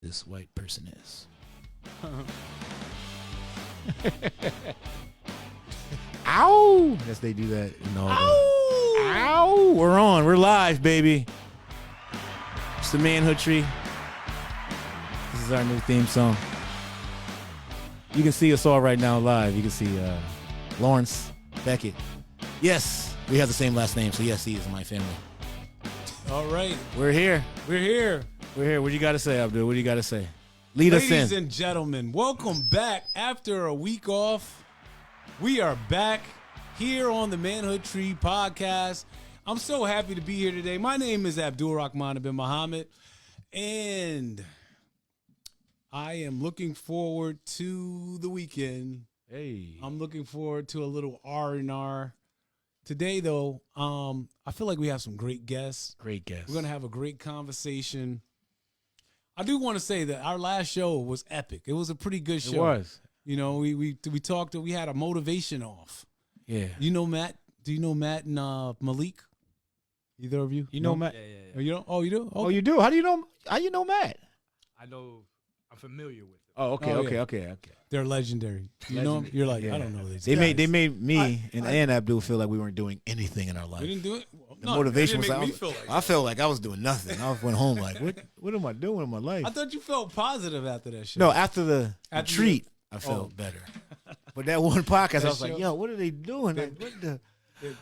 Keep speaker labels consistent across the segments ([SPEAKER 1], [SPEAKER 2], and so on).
[SPEAKER 1] this white person is. Ow! Yes, they do that. Ow! We're on. We're live, baby. It's the Manhood Tree. This is our new theme song. You can see us all right now live. You can see Lawrence Beckett. Yes, we have the same last name, so yes, he is my family.
[SPEAKER 2] All right.
[SPEAKER 1] We're here.
[SPEAKER 2] We're here.
[SPEAKER 1] We're here. What do you got to say, Abdul? What do you got to say? Lead us in.
[SPEAKER 2] Ladies and gentlemen, welcome back after a week off. We are back here on the Manhood Tree podcast. I'm so happy to be here today. My name is Abdul Rahman bin Muhammad, and I am looking forward to the weekend.
[SPEAKER 1] Hey.
[SPEAKER 2] I'm looking forward to a little R&R. Today, though, I feel like we have some great guests.
[SPEAKER 1] Great guests.
[SPEAKER 2] We're going to have a great conversation. I do want to say that our last show was epic. It was a pretty good show.
[SPEAKER 1] It was.
[SPEAKER 2] You know, we talked, we had a motivation off.
[SPEAKER 1] Yeah.
[SPEAKER 2] You know Matt? Do you know Matt and Malik? Either of you?
[SPEAKER 1] You know Matt?
[SPEAKER 3] Yeah.
[SPEAKER 2] Oh, you know? Oh, you do? Okay.
[SPEAKER 1] Oh, you do? How do you know? How you know Matt?
[SPEAKER 3] I know. I'm familiar with it.
[SPEAKER 1] Oh, okay,
[SPEAKER 2] Oh,
[SPEAKER 1] okay,
[SPEAKER 2] yeah.
[SPEAKER 1] okay.
[SPEAKER 2] They're legendary. You know them? You're like,
[SPEAKER 1] Yeah.
[SPEAKER 2] I don't know these
[SPEAKER 1] They
[SPEAKER 2] guys.
[SPEAKER 1] made me and Abdul feel like we weren't doing anything in our life.
[SPEAKER 2] We didn't do it?
[SPEAKER 1] The
[SPEAKER 2] No,
[SPEAKER 1] motivation
[SPEAKER 2] it
[SPEAKER 1] was
[SPEAKER 2] didn't
[SPEAKER 1] like,
[SPEAKER 2] make me feel like
[SPEAKER 1] I felt like I was doing nothing. I went home like, what am I doing in my life?
[SPEAKER 2] I thought you felt positive after that show.
[SPEAKER 1] No, after the
[SPEAKER 2] After
[SPEAKER 1] treat,
[SPEAKER 2] you-
[SPEAKER 1] I felt
[SPEAKER 2] Oh.
[SPEAKER 1] better. But that one podcast,
[SPEAKER 2] That
[SPEAKER 1] I was
[SPEAKER 2] show-
[SPEAKER 1] like, yo, what are they doing? Like, what the?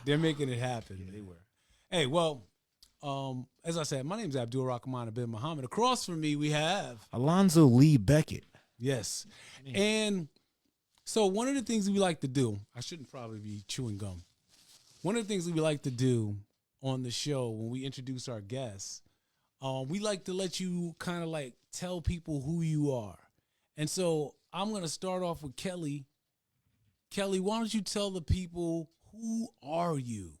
[SPEAKER 2] They're making it happen. Yeah, they were. Hey, well, as I said, my name's Abdul Rahman bin Muhammad. Across from me, we have
[SPEAKER 1] Alonzo Lee Beckett.
[SPEAKER 2] yes, and so one of the things we like to do. I shouldn't probably be chewing gum. One of the things we like to do on the show when we introduce our guests, we like to let you kind of like tell people who you are. And so I'm gonna start off with Kelly. Kelly, why don't you tell the people who are you?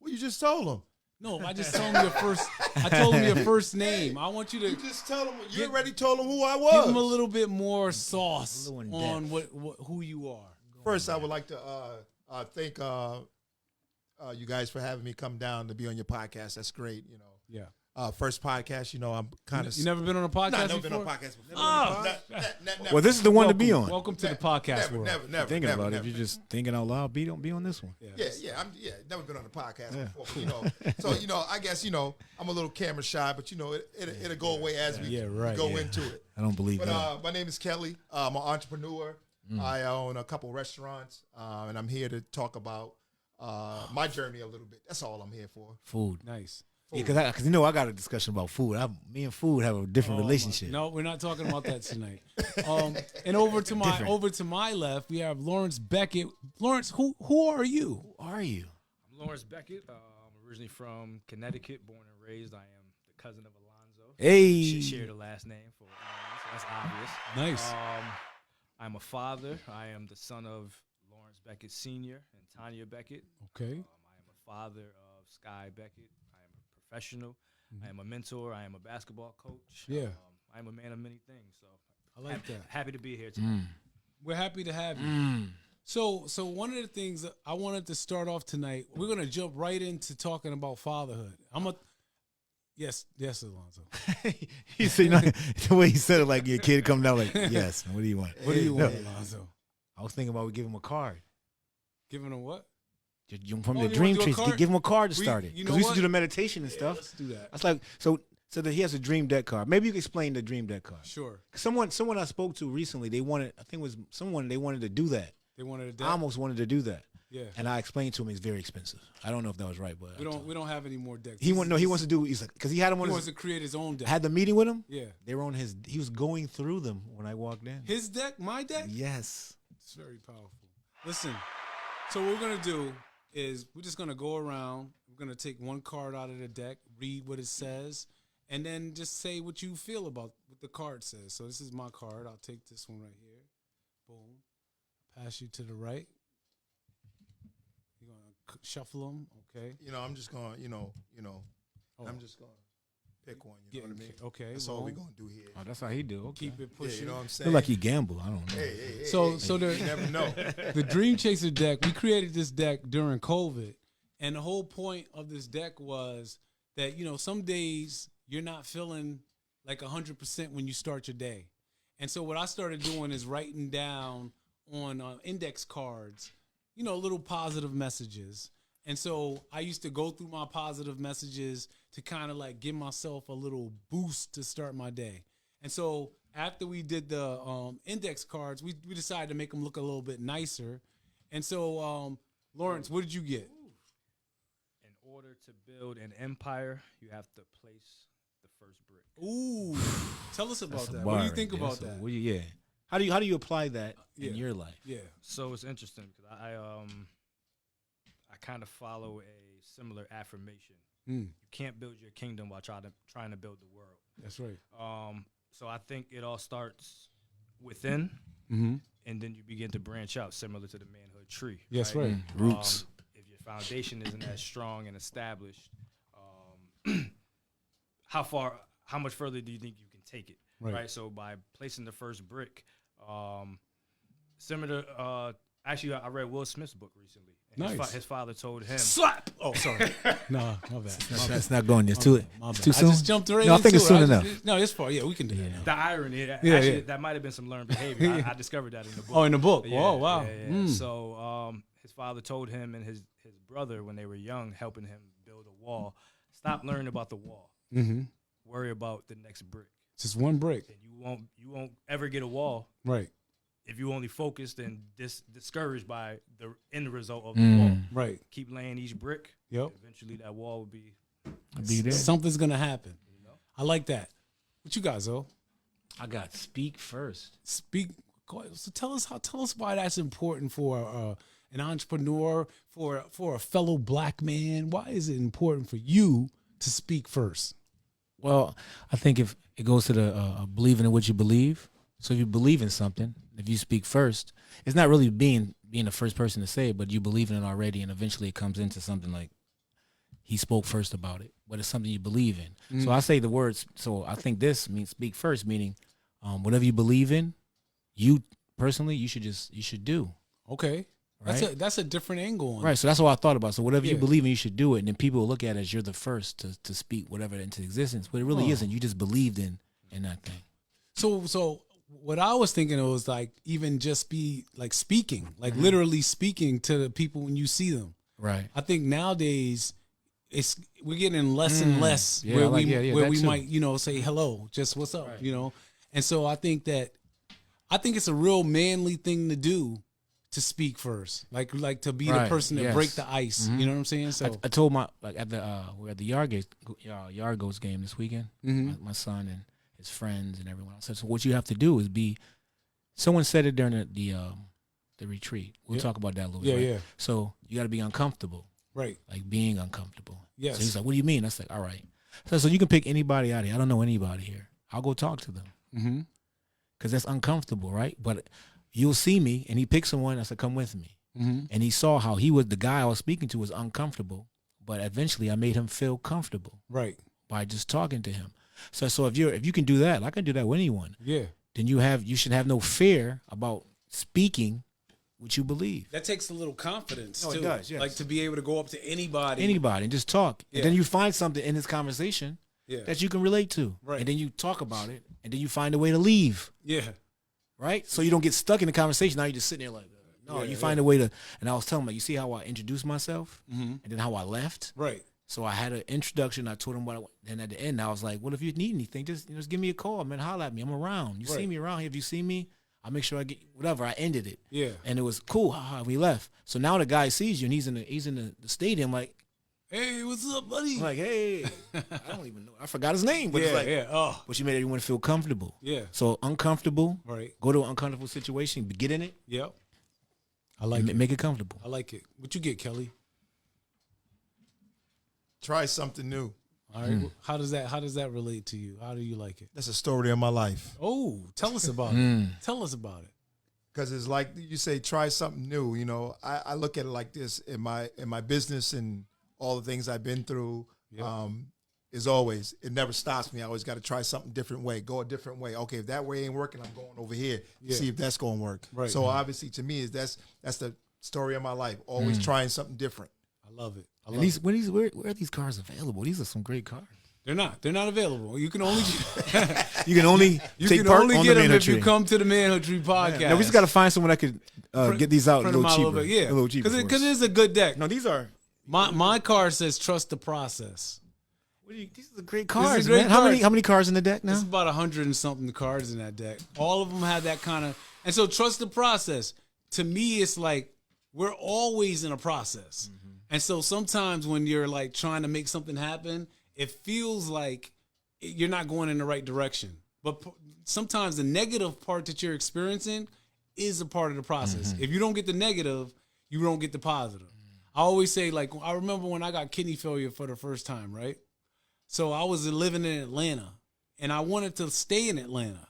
[SPEAKER 4] Well, you just told them.
[SPEAKER 2] No, I just told him your first. I told him your first name. I want you to
[SPEAKER 4] You just tell them. You
[SPEAKER 2] Give-
[SPEAKER 4] already told them who I was.
[SPEAKER 2] give him a little bit more sauce
[SPEAKER 1] A little in
[SPEAKER 2] on what who you are.
[SPEAKER 4] First, I would like to thank you guys for having me come down to be on your podcast. That's great. You know,
[SPEAKER 2] Yeah.
[SPEAKER 4] first podcast. You know, I'm kind of.
[SPEAKER 2] You never been on a podcast
[SPEAKER 4] Nah, never
[SPEAKER 2] before?
[SPEAKER 4] been on a podcast before.
[SPEAKER 2] Oh.
[SPEAKER 4] Never.
[SPEAKER 1] Well, this is the one to be on.
[SPEAKER 2] Welcome to the podcast world.
[SPEAKER 4] Never.
[SPEAKER 1] Thinking about it,
[SPEAKER 4] never.
[SPEAKER 1] if you're just thinking out loud, be on this one.
[SPEAKER 4] Yeah, never been on a podcast before. You know, so you know, I guess you know, I'm a little camera shy, but you know, it'll go away as we go into it.
[SPEAKER 1] I don't believe
[SPEAKER 4] But
[SPEAKER 1] that.
[SPEAKER 4] my name is Kelly. I'm an entrepreneur. I own a couple restaurants, and I'm here to talk about my journey a little bit. That's all I'm here for.
[SPEAKER 1] Food.
[SPEAKER 2] Nice.
[SPEAKER 1] Yeah, because you know I got a discussion about food. Me and food have a different relationship.
[SPEAKER 2] No, we're not talking about that tonight. And over to my left, we have Lawrence Beckett. Lawrence, who are you?
[SPEAKER 1] Who are you?
[SPEAKER 3] I'm Lawrence Beckett. I'm originally from Connecticut, born and raised. I am the cousin of Alonzo.
[SPEAKER 1] Hey.
[SPEAKER 3] Share the last name, so that's obvious.
[SPEAKER 2] Nice.
[SPEAKER 3] I'm a father. I am the son of Lawrence Beckett Sr. and Tanya Beckett.
[SPEAKER 2] Okay.
[SPEAKER 3] I am a father of Sky Beckett. I am a professional. I am a mentor. I am a basketball coach.
[SPEAKER 2] Yeah.
[SPEAKER 3] I am a man of many things. So
[SPEAKER 2] I like that.
[SPEAKER 3] Happy to be here tonight.
[SPEAKER 2] We're happy to have you. So one of the things that I wanted to start off tonight, we're gonna jump right into talking about fatherhood. Yes, Alonzo.
[SPEAKER 1] He said, you know, the way he said it, like your kid come down, like, yes. What do you want?
[SPEAKER 2] What do you want,
[SPEAKER 1] No.
[SPEAKER 2] Alonzo?
[SPEAKER 1] I was thinking about we give him a card.
[SPEAKER 2] Giving him what?
[SPEAKER 1] From
[SPEAKER 2] Oh,
[SPEAKER 1] the
[SPEAKER 2] you
[SPEAKER 1] Dream
[SPEAKER 2] wanna do a
[SPEAKER 1] Trees,
[SPEAKER 2] card?
[SPEAKER 1] give him a card to
[SPEAKER 2] We-
[SPEAKER 1] start it.
[SPEAKER 2] you
[SPEAKER 1] Because
[SPEAKER 2] know
[SPEAKER 1] we used to
[SPEAKER 2] what?
[SPEAKER 1] do the meditation and stuff.
[SPEAKER 2] Let's do that.
[SPEAKER 1] That's like so that he has a dream deck card. Maybe you can explain the dream deck card.
[SPEAKER 2] Sure.
[SPEAKER 1] Someone I spoke to recently, they wanted to do that.
[SPEAKER 2] They wanted to.
[SPEAKER 1] I almost wanted to do that.
[SPEAKER 2] Yeah.
[SPEAKER 1] And I explained to him it's very expensive. I don't know if that was right, but
[SPEAKER 2] We don't have any more decks.
[SPEAKER 1] he wants to do. He's like, because he had him on
[SPEAKER 2] He wants
[SPEAKER 1] his.
[SPEAKER 2] to create his own deck.
[SPEAKER 1] I had the meeting with him.
[SPEAKER 2] Yeah.
[SPEAKER 1] They were on his. He was going through them when I walked in.
[SPEAKER 2] His deck, my deck.
[SPEAKER 1] Yes.
[SPEAKER 2] It's very powerful. Listen. So what we're gonna do is we're just gonna go around. We're gonna take one card out of the deck, read what it says, and then just say what you feel about what the card says. So this is my card. I'll take this one right here. Boom. Pass you to the right. You're gonna shuffle them. Okay.
[SPEAKER 4] You know, I'm just going.
[SPEAKER 2] Oh.
[SPEAKER 4] I'm just going to pick one. You know what I mean?
[SPEAKER 2] Okay.
[SPEAKER 4] That's all we're gonna do here.
[SPEAKER 1] Oh, that's how he do. Okay.
[SPEAKER 2] Keep it
[SPEAKER 4] Yeah,
[SPEAKER 2] pushing.
[SPEAKER 4] you know what I'm
[SPEAKER 1] Feel
[SPEAKER 4] saying?
[SPEAKER 1] like he gamble. I don't know.
[SPEAKER 4] Hey,
[SPEAKER 2] So
[SPEAKER 4] you
[SPEAKER 2] the
[SPEAKER 4] never know.
[SPEAKER 2] the Dream Chaser deck, we created this deck during COVID, and the whole point of this deck was that some days you're not feeling like 100% when you start your day. And so what I started doing is writing down on index cards, little positive messages. And so I used to go through my positive messages to kind of like give myself a little boost to start my day. And so after we did the index cards, we decided to make them look a little bit nicer. And so, Lawrence, what did you get?
[SPEAKER 3] In order to build an empire, you have to place the first brick.
[SPEAKER 2] Ooh, tell us about that.
[SPEAKER 1] Bar
[SPEAKER 2] What do you
[SPEAKER 1] right
[SPEAKER 2] think
[SPEAKER 1] there.
[SPEAKER 2] about
[SPEAKER 1] So
[SPEAKER 2] that?
[SPEAKER 1] yeah. How do you apply that
[SPEAKER 2] Yeah.
[SPEAKER 1] in your life?
[SPEAKER 2] Yeah.
[SPEAKER 3] So it's interesting because I kind of follow a similar affirmation. You can't build your kingdom while trying to build the world.
[SPEAKER 2] That's right.
[SPEAKER 3] So I think it all starts within,
[SPEAKER 2] Mm-hmm.
[SPEAKER 3] and then you begin to branch out, similar to the manhood tree.
[SPEAKER 2] Yes, right.
[SPEAKER 1] Roots.
[SPEAKER 3] If your foundation isn't as strong and established, how much further do you think you can take it? Right. So by placing the first brick, similar to, actually, I read Will Smith's book recently. And
[SPEAKER 2] Nice.
[SPEAKER 3] his father told him.
[SPEAKER 2] Slap. Oh, sorry. No, my bad.
[SPEAKER 1] That's not going. It's too
[SPEAKER 2] Too
[SPEAKER 1] soon.
[SPEAKER 2] I just jumped right
[SPEAKER 1] No, I
[SPEAKER 2] into
[SPEAKER 1] think it's
[SPEAKER 2] it.
[SPEAKER 1] soon enough.
[SPEAKER 2] No, it's far. Yeah, we can do that now.
[SPEAKER 3] The irony,
[SPEAKER 2] yeah.
[SPEAKER 3] that might have been some learned behavior. I discovered that in the book.
[SPEAKER 2] Oh, in the book.
[SPEAKER 3] Yeah,
[SPEAKER 2] Oh, wow.
[SPEAKER 3] Yeah. So his father told him and his brother when they were young, helping him build a wall, stop learning about the wall.
[SPEAKER 2] Mm-hmm.
[SPEAKER 3] Worry about the next brick.
[SPEAKER 2] Just one brick.
[SPEAKER 3] And you won't ever get a wall
[SPEAKER 2] Right.
[SPEAKER 3] if you only focused and discouraged by the end result of the wall.
[SPEAKER 2] Right.
[SPEAKER 3] Keep laying each brick.
[SPEAKER 2] Yep.
[SPEAKER 3] Eventually that wall will be.
[SPEAKER 1] Be there.
[SPEAKER 2] Something's going to happen. I like that. What you got, Zo?
[SPEAKER 1] I got speak first.
[SPEAKER 2] Speak. So tell us why that's important for an entrepreneur, for a fellow black man. Why is it important for you to speak first?
[SPEAKER 1] Well, I think if it goes to the believing in what you believe. So if you believe in something, if you speak first, it's not really being the first person to say it, but you believe in it already, and eventually it comes into something like he spoke first about it, but it's something you believe in. So I say the words. So I think this means speak first, meaning whatever you believe in, you personally, you should do.
[SPEAKER 2] Okay.
[SPEAKER 1] Right?
[SPEAKER 2] That's a different angle on it.
[SPEAKER 1] Right. So that's what I thought about. So whatever you
[SPEAKER 2] Yeah.
[SPEAKER 1] believe in, you should do it. And then people will look at it as you're the first to speak whatever into existence. But it really isn't. You just believed in that thing.
[SPEAKER 2] So what I was thinking was like even just be like speaking, like literally speaking to the people when you see them.
[SPEAKER 1] Right.
[SPEAKER 2] I think nowadays we're getting less and less
[SPEAKER 1] Yeah,
[SPEAKER 2] where
[SPEAKER 1] that
[SPEAKER 2] we
[SPEAKER 1] too.
[SPEAKER 2] might, say hello, just what's up, And so I think it's a real manly thing to do to speak first, like to be the
[SPEAKER 1] Right,
[SPEAKER 2] person to
[SPEAKER 1] yes.
[SPEAKER 2] break the ice. You know what I'm saying? So
[SPEAKER 1] I told at the we're at the Yargos game this weekend. My son and his friends and everyone else. So what you have to do is be. Someone said it during the retreat. We'll talk about that a little bit.
[SPEAKER 2] Yeah,
[SPEAKER 1] right? So you got to be uncomfortable,
[SPEAKER 2] right.
[SPEAKER 1] like being uncomfortable.
[SPEAKER 2] Yes.
[SPEAKER 1] So he's like, "What do you mean?" I was like, "All right." So you can pick anybody out here. I don't know anybody here. I'll go talk to them
[SPEAKER 2] Mm-hmm.
[SPEAKER 1] because that's uncomfortable, right? But you'll see me, and he picked someone. I said, "Come with me."
[SPEAKER 2] Mm-hmm.
[SPEAKER 1] And he saw how the guy I was speaking to was uncomfortable, but eventually I made him feel comfortable
[SPEAKER 2] Right.
[SPEAKER 1] by just talking to him. So if you can do that, I can do that with anyone.
[SPEAKER 2] Yeah.
[SPEAKER 1] Then you should have no fear about speaking what you believe.
[SPEAKER 2] That takes a little confidence
[SPEAKER 1] No, it
[SPEAKER 2] too.
[SPEAKER 1] does, yes.
[SPEAKER 2] Like to be able to go up to anybody.
[SPEAKER 1] And just talk.
[SPEAKER 2] Yeah.
[SPEAKER 1] And then you find something in this conversation
[SPEAKER 2] Yeah.
[SPEAKER 1] that you can relate to.
[SPEAKER 2] Right.
[SPEAKER 1] And then you talk about it, and then you find a way to leave.
[SPEAKER 2] Yeah.
[SPEAKER 1] Right? So you don't get stuck in the conversation. Now you're just sitting there like, no,
[SPEAKER 2] Yeah,
[SPEAKER 1] you find a way to. And I was telling him, like, you see how I introduced myself
[SPEAKER 2] Mm-hmm.
[SPEAKER 1] and then how I left?
[SPEAKER 2] Right.
[SPEAKER 1] So I had an introduction. I told him and at the end, I was like, well, if you need anything, just give me a call, man. Holler at me. I'm around. You see
[SPEAKER 2] Right.
[SPEAKER 1] me around here. If you see me, I'll make sure I get whatever. I ended it.
[SPEAKER 2] Yeah.
[SPEAKER 1] And it was cool. We left. So now the guy sees you and he's in the stadium like,
[SPEAKER 2] Hey, what's up, buddy?
[SPEAKER 1] I'm like, hey, I don't even know. I forgot his name. But
[SPEAKER 2] yeah,
[SPEAKER 1] it's like,
[SPEAKER 2] yeah. Oh,
[SPEAKER 1] but you made everyone feel comfortable.
[SPEAKER 2] yeah.
[SPEAKER 1] So uncomfortable,
[SPEAKER 2] Right.
[SPEAKER 1] go to an uncomfortable situation, get in it,
[SPEAKER 2] Yep. I like
[SPEAKER 1] and
[SPEAKER 2] it.
[SPEAKER 1] make it comfortable.
[SPEAKER 2] I like it. What you get, Kelly?
[SPEAKER 4] Try something new.
[SPEAKER 2] All right. How does that relate to you? How do you like it?
[SPEAKER 4] That's a story of my life.
[SPEAKER 2] Oh, tell us about it. Tell us about it.
[SPEAKER 4] Because it's like you say, try something new. You know, I look at it like this in my business and all the things I've been through.
[SPEAKER 2] Yeah.
[SPEAKER 4] Is always, it never stops me. I always got to try something different way, go a different way. Okay, if that way ain't working, I'm going over here to see if that's going to work.
[SPEAKER 2] Right.
[SPEAKER 4] So obviously, to me, that's the story of my life. Always trying something different.
[SPEAKER 2] I love it. I
[SPEAKER 1] And
[SPEAKER 2] love it.
[SPEAKER 1] where are these cars available? These are some great cars.
[SPEAKER 2] They're not. They're not available. You can only
[SPEAKER 1] You can only
[SPEAKER 2] you
[SPEAKER 1] take
[SPEAKER 2] can
[SPEAKER 1] part
[SPEAKER 2] only
[SPEAKER 1] on
[SPEAKER 2] get
[SPEAKER 1] the
[SPEAKER 2] them
[SPEAKER 1] Manhood
[SPEAKER 2] if you
[SPEAKER 1] Tree.
[SPEAKER 2] come to the Manhood Tree podcast.
[SPEAKER 1] No, we just got to find someone that could get these out a
[SPEAKER 2] Print them
[SPEAKER 1] little
[SPEAKER 2] out
[SPEAKER 1] cheaper.
[SPEAKER 2] bit, yeah,
[SPEAKER 1] a little cheaper.
[SPEAKER 2] because
[SPEAKER 1] for
[SPEAKER 2] it
[SPEAKER 1] us.
[SPEAKER 2] is a good deck.
[SPEAKER 1] No, these are.
[SPEAKER 2] My card says trust the process.
[SPEAKER 1] These are great
[SPEAKER 2] This
[SPEAKER 1] cards,
[SPEAKER 2] is a great
[SPEAKER 1] man.
[SPEAKER 2] card.
[SPEAKER 1] How many cards in the deck now?
[SPEAKER 2] There's about 100 and something cards in that deck. All of them have that kind of, and so trust the process. To me, it's like we're always in a process, and so sometimes when you're like trying to make something happen, it feels like you're not going in the right direction. But sometimes the negative part that you're experiencing is a part of the process. If you don't get the negative, you don't get the positive. I always say, like, I remember when I got kidney failure for the first time, right? So I was living in Atlanta, and I wanted to stay in Atlanta,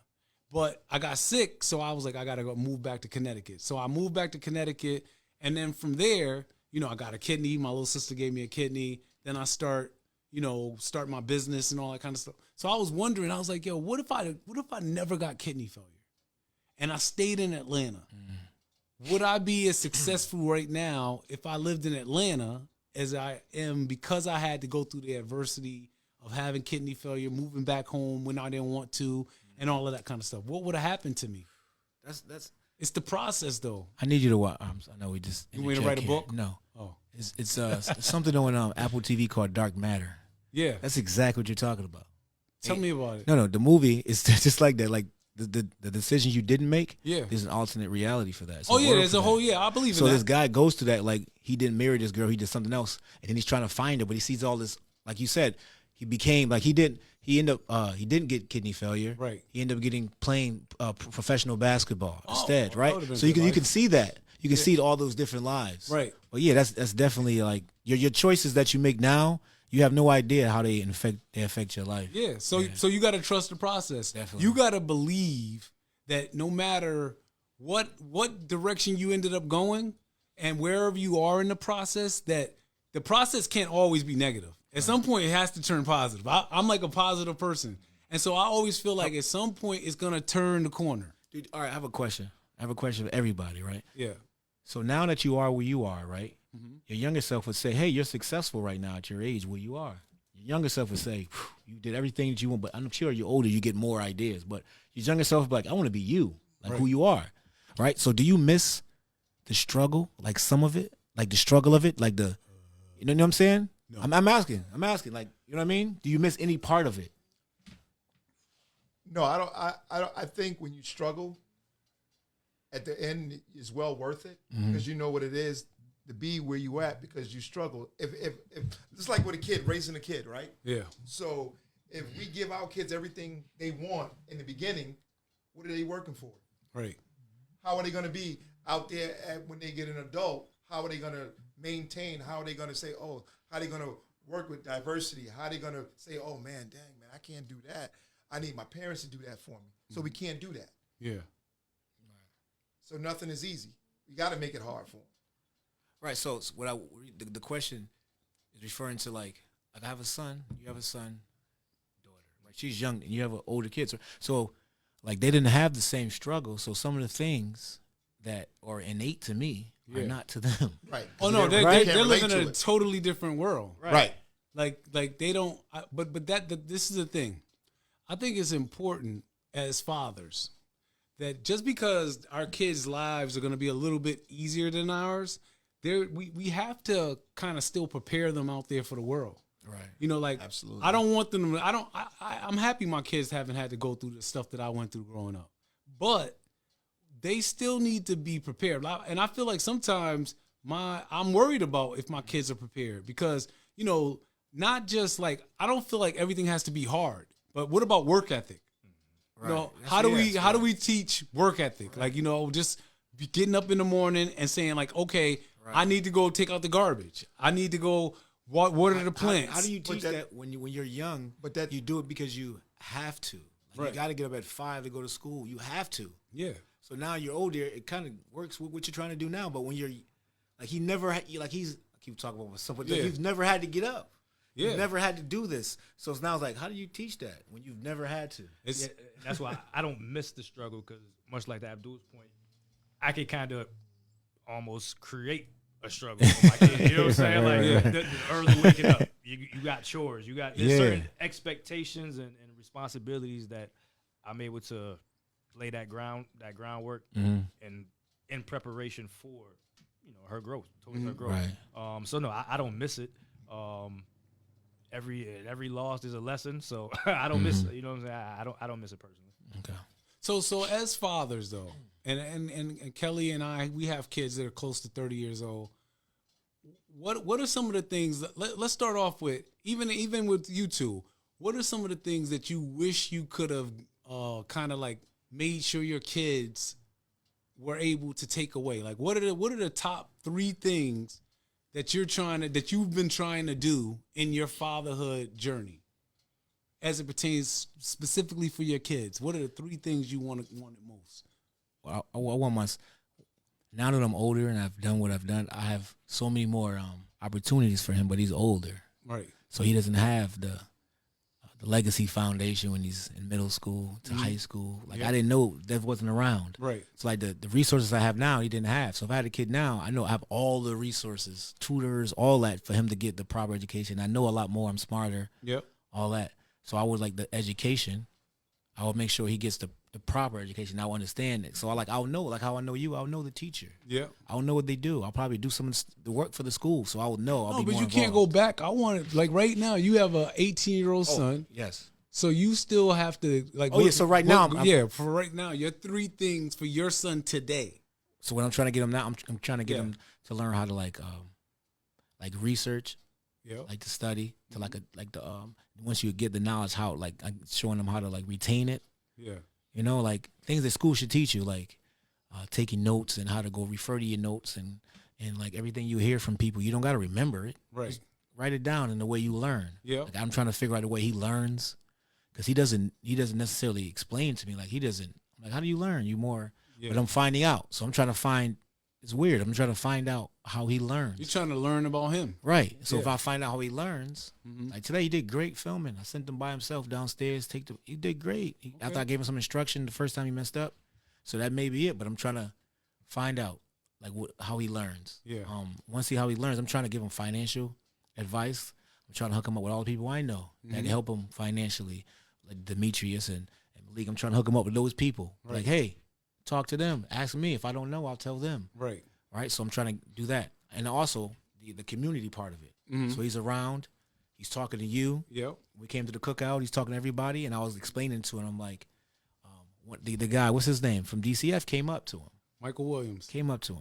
[SPEAKER 2] but I got sick, so I was like, I got to go move back to Connecticut. So I moved back to Connecticut, and then from there, I got a kidney. My little sister gave me a kidney. Then I start my business and all that kind of stuff. So I was wondering, I was like, yo, what if I never got kidney failure, and I stayed in Atlanta? Would I be as successful right now if I lived in Atlanta as I am because I had to go through the adversity of having kidney failure, moving back home when I didn't want to, and all of that kind of stuff? What would have happened to me? It's the process, though.
[SPEAKER 1] I need you to watch. I know we just.
[SPEAKER 2] You want me to write a book?
[SPEAKER 1] No.
[SPEAKER 2] Oh,
[SPEAKER 1] It's something on Apple TV called Dark Matter.
[SPEAKER 2] yeah.
[SPEAKER 1] That's exactly what you're talking about.
[SPEAKER 2] Tell me about it.
[SPEAKER 1] No, the movie is just like that. Like the decisions you didn't make.
[SPEAKER 2] Yeah.
[SPEAKER 1] There's an alternate reality for that. It's
[SPEAKER 2] Oh yeah,
[SPEAKER 1] world
[SPEAKER 2] there's
[SPEAKER 1] for
[SPEAKER 2] a
[SPEAKER 1] that.
[SPEAKER 2] whole I believe in
[SPEAKER 1] So
[SPEAKER 2] that.
[SPEAKER 1] this guy goes to that, like, he didn't marry this girl, he did something else, and then he's trying to find her, but he sees all this, like you said, he became like he didn't get kidney failure.
[SPEAKER 2] Right.
[SPEAKER 1] He ended up playing professional basketball instead,
[SPEAKER 2] that
[SPEAKER 1] right?
[SPEAKER 2] would've been
[SPEAKER 1] So you
[SPEAKER 2] good
[SPEAKER 1] you
[SPEAKER 2] life.
[SPEAKER 1] can see that. You can see all those different lives.
[SPEAKER 2] Right.
[SPEAKER 1] But yeah, that's definitely like your choices that you make now, you have no idea how they affect your life.
[SPEAKER 2] Yeah. So you got to trust the process.
[SPEAKER 1] Definitely.
[SPEAKER 2] You got to believe that no matter what direction you ended up going and wherever you are in the process, that the process can't always be negative. At some point, it has to turn positive. I'm like a positive person. And so I always feel like at some point, it's going to turn the corner.
[SPEAKER 1] Dude, all right, I have a question. For everybody, right?
[SPEAKER 2] Yeah.
[SPEAKER 1] So now that you are where you are, right?
[SPEAKER 2] Mm-hmm.
[SPEAKER 1] Your younger self would say, hey, you're successful right now at your age where you are. Your younger self would say, you did everything that you want, but I'm sure you're older, you get more ideas. But your younger self would be like, I want to be you, like
[SPEAKER 2] Right.
[SPEAKER 1] who you are, right? So do you miss the struggle, like some of it, like the struggle of it, like you know what I'm saying?
[SPEAKER 2] No.
[SPEAKER 1] I'm asking, like, you know what I mean? Do you miss any part of it?
[SPEAKER 4] No, I don't. I think when you struggle, at the end is well worth it because you know what it is to be where you at because you struggle. If it's like with a kid raising a kid, right?
[SPEAKER 2] Yeah.
[SPEAKER 4] So if we give our kids everything they want in the beginning, what are they working for?
[SPEAKER 2] Right.
[SPEAKER 4] How are they going to be out there when they get an adult? How are they going to maintain? How are they going to say, oh, how are they going to work with diversity? How are they going to say, oh, man, dang, man, I can't do that. I need my parents to do that for me. So we can't do that.
[SPEAKER 2] Yeah.
[SPEAKER 4] So nothing is easy. You got to make it hard for them.
[SPEAKER 1] Right. So the question is referring to like I have a son, you have a son, daughter. Right. She's young, and you have an older kid. So like they didn't have the same struggle. So some of the things that are innate to me are not to them.
[SPEAKER 4] Right.
[SPEAKER 2] Oh no, they're
[SPEAKER 4] can't
[SPEAKER 2] living
[SPEAKER 4] relate
[SPEAKER 2] in
[SPEAKER 4] to
[SPEAKER 2] a
[SPEAKER 4] it.
[SPEAKER 2] totally different world.
[SPEAKER 4] Right.
[SPEAKER 2] Like they don't. But this is the thing. I think it's important as fathers that just because our kids' lives are going to be a little bit easier than ours, we have to kind of still prepare them out there for the world.
[SPEAKER 1] Right.
[SPEAKER 2] You know, like
[SPEAKER 4] Absolutely.
[SPEAKER 2] I don't want them. I'm happy my kids haven't had to go through the stuff that I went through growing up, but they still need to be prepared. And I feel like sometimes I'm worried about if my kids are prepared because not just like I don't feel like everything has to be hard, but what about work ethic?
[SPEAKER 1] Right.
[SPEAKER 2] You know,
[SPEAKER 1] That's
[SPEAKER 2] how do we teach work ethic? Like, just be getting up in the morning and saying like, okay, I need to go take out the garbage. I need to go water the plants.
[SPEAKER 1] How do you teach that when you're young?
[SPEAKER 4] But that
[SPEAKER 1] you do it because you have to. Like
[SPEAKER 2] Right.
[SPEAKER 1] You got to get up at 5 to go to school. You have to.
[SPEAKER 2] Yeah.
[SPEAKER 1] So now you're older. It kind of works with what you're trying to do now. But when you're like he never had, like I keep talking about myself, but
[SPEAKER 2] Yeah.
[SPEAKER 1] you've never had to get up.
[SPEAKER 2] Yeah.
[SPEAKER 1] You've never had to do this. So now it's like, how do you teach that when you've never had to?
[SPEAKER 2] It's
[SPEAKER 3] Yeah, that's why I don't miss the struggle because much like to Abdul's point, I could kind of almost create a struggle for my kid. You know what I'm saying? Like
[SPEAKER 2] yeah.
[SPEAKER 3] the early waking up. You got chores. You got there's
[SPEAKER 1] Yeah.
[SPEAKER 3] certain expectations and responsibilities that I'm able to lay that groundwork and in preparation for her growth, towards her growth.
[SPEAKER 1] Right.
[SPEAKER 3] So no, I don't miss it. Every loss is a lesson, so I don't miss it. You know what I'm saying? I don't miss it personally.
[SPEAKER 1] Okay.
[SPEAKER 2] So as fathers though, and Kelly and I, we have kids that are close to 30 years old. What are some of the things let's start off with even with you two, what are some of the things that you wish you could have kind of like made sure your kids were able to take away? Like what are the top 3 things that you've been trying to do in your fatherhood journey as it pertains specifically for your kids? What are the 3 things you wanted most?
[SPEAKER 1] Well, I want now that I'm older and I've done what I've done, I have so many more opportunities for him, but he's older.
[SPEAKER 2] Right.
[SPEAKER 1] So he doesn't have the legacy foundation when he's in middle school to high school. Like I didn't know that wasn't around.
[SPEAKER 2] Right.
[SPEAKER 1] So like the resources I have now, he didn't have. So if I had a kid now, I know I have all the resources, tutors, all that for him to get the proper education. I know a lot more. I'm smarter.
[SPEAKER 2] Yep.
[SPEAKER 1] All that. So I would like the education. I would make sure he gets the proper education. I will understand it. So I'll know, like how I know you, I'll know the teacher.
[SPEAKER 2] Yeah.
[SPEAKER 1] I'll know what they do. I'll probably do some of the work for the school. So I will know. I'll
[SPEAKER 2] No,
[SPEAKER 1] be
[SPEAKER 2] but
[SPEAKER 1] more
[SPEAKER 2] you can't go
[SPEAKER 1] involved.
[SPEAKER 2] back. I want it like right now. You have a 18-year-old son,
[SPEAKER 1] Yes.
[SPEAKER 2] so you still have to like.
[SPEAKER 1] Oh, yeah, so right now, I'm-
[SPEAKER 2] for right now, your 3 things for your son today.
[SPEAKER 1] So what I'm trying to get him now, I'm trying to get
[SPEAKER 2] Yeah.
[SPEAKER 1] him to learn how to like research,
[SPEAKER 2] Yeah.
[SPEAKER 1] like to study, to once you get the knowledge, how like I'm showing them how to like retain it.
[SPEAKER 2] Yeah.
[SPEAKER 1] You know, like things that school should teach you, like taking notes and how to go refer to your notes and like everything you hear from people. You don't got to remember it.
[SPEAKER 2] Right.
[SPEAKER 1] Just write it down in the way you learn.
[SPEAKER 2] Yeah.
[SPEAKER 1] Like I'm trying to figure out the way he learns, because he doesn't necessarily explain to me. Like he doesn't. I'm like, how do you learn? You more.
[SPEAKER 2] Yeah.
[SPEAKER 1] But I'm finding out. So I'm trying to find. It's weird. I'm trying to find out how he learns.
[SPEAKER 2] You're trying to learn about him.
[SPEAKER 1] Right. So if
[SPEAKER 2] Yeah.
[SPEAKER 1] I find out how he learns, like today he did great filming. I sent him by himself downstairs. He did great. After I gave him some instruction the first time he messed up. So that may be it. But I'm trying to find out like how he learns.
[SPEAKER 2] Yeah.
[SPEAKER 1] Want to see how he learns. I'm trying to give him financial advice. I'm trying to hook him up with all the people I know that can help him financially, like Demetrius and Malik. I'm trying to hook him up with those people.
[SPEAKER 2] Right.
[SPEAKER 1] Like, hey, talk to them. Ask me. If I don't know, I'll tell them.
[SPEAKER 2] Right.
[SPEAKER 1] Right, so I'm trying to do that, and also the community part of it. So he's around, he's talking to you.
[SPEAKER 2] Yep.
[SPEAKER 1] We came to the cookout, he's talking to everybody, and I was explaining to him. I'm like, the guy, what's his name from DCF, came up to him.
[SPEAKER 2] Michael Williams.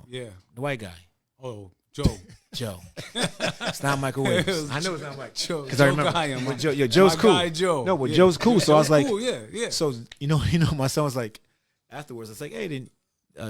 [SPEAKER 2] Yeah.
[SPEAKER 1] The white guy,
[SPEAKER 2] Oh, Joe.
[SPEAKER 1] Joe. It's not Michael Williams. I know it's not Michael.
[SPEAKER 2] Joe.
[SPEAKER 1] Because I remember,
[SPEAKER 2] Guy,
[SPEAKER 1] but Joe's
[SPEAKER 2] my
[SPEAKER 1] cool.
[SPEAKER 2] guy, Joe.
[SPEAKER 1] No, but
[SPEAKER 2] Yeah.
[SPEAKER 1] Joe's cool. So I was like,
[SPEAKER 2] cool. Yeah. Yeah.
[SPEAKER 1] so you know, my son was like, afterwards, it's like, hey, then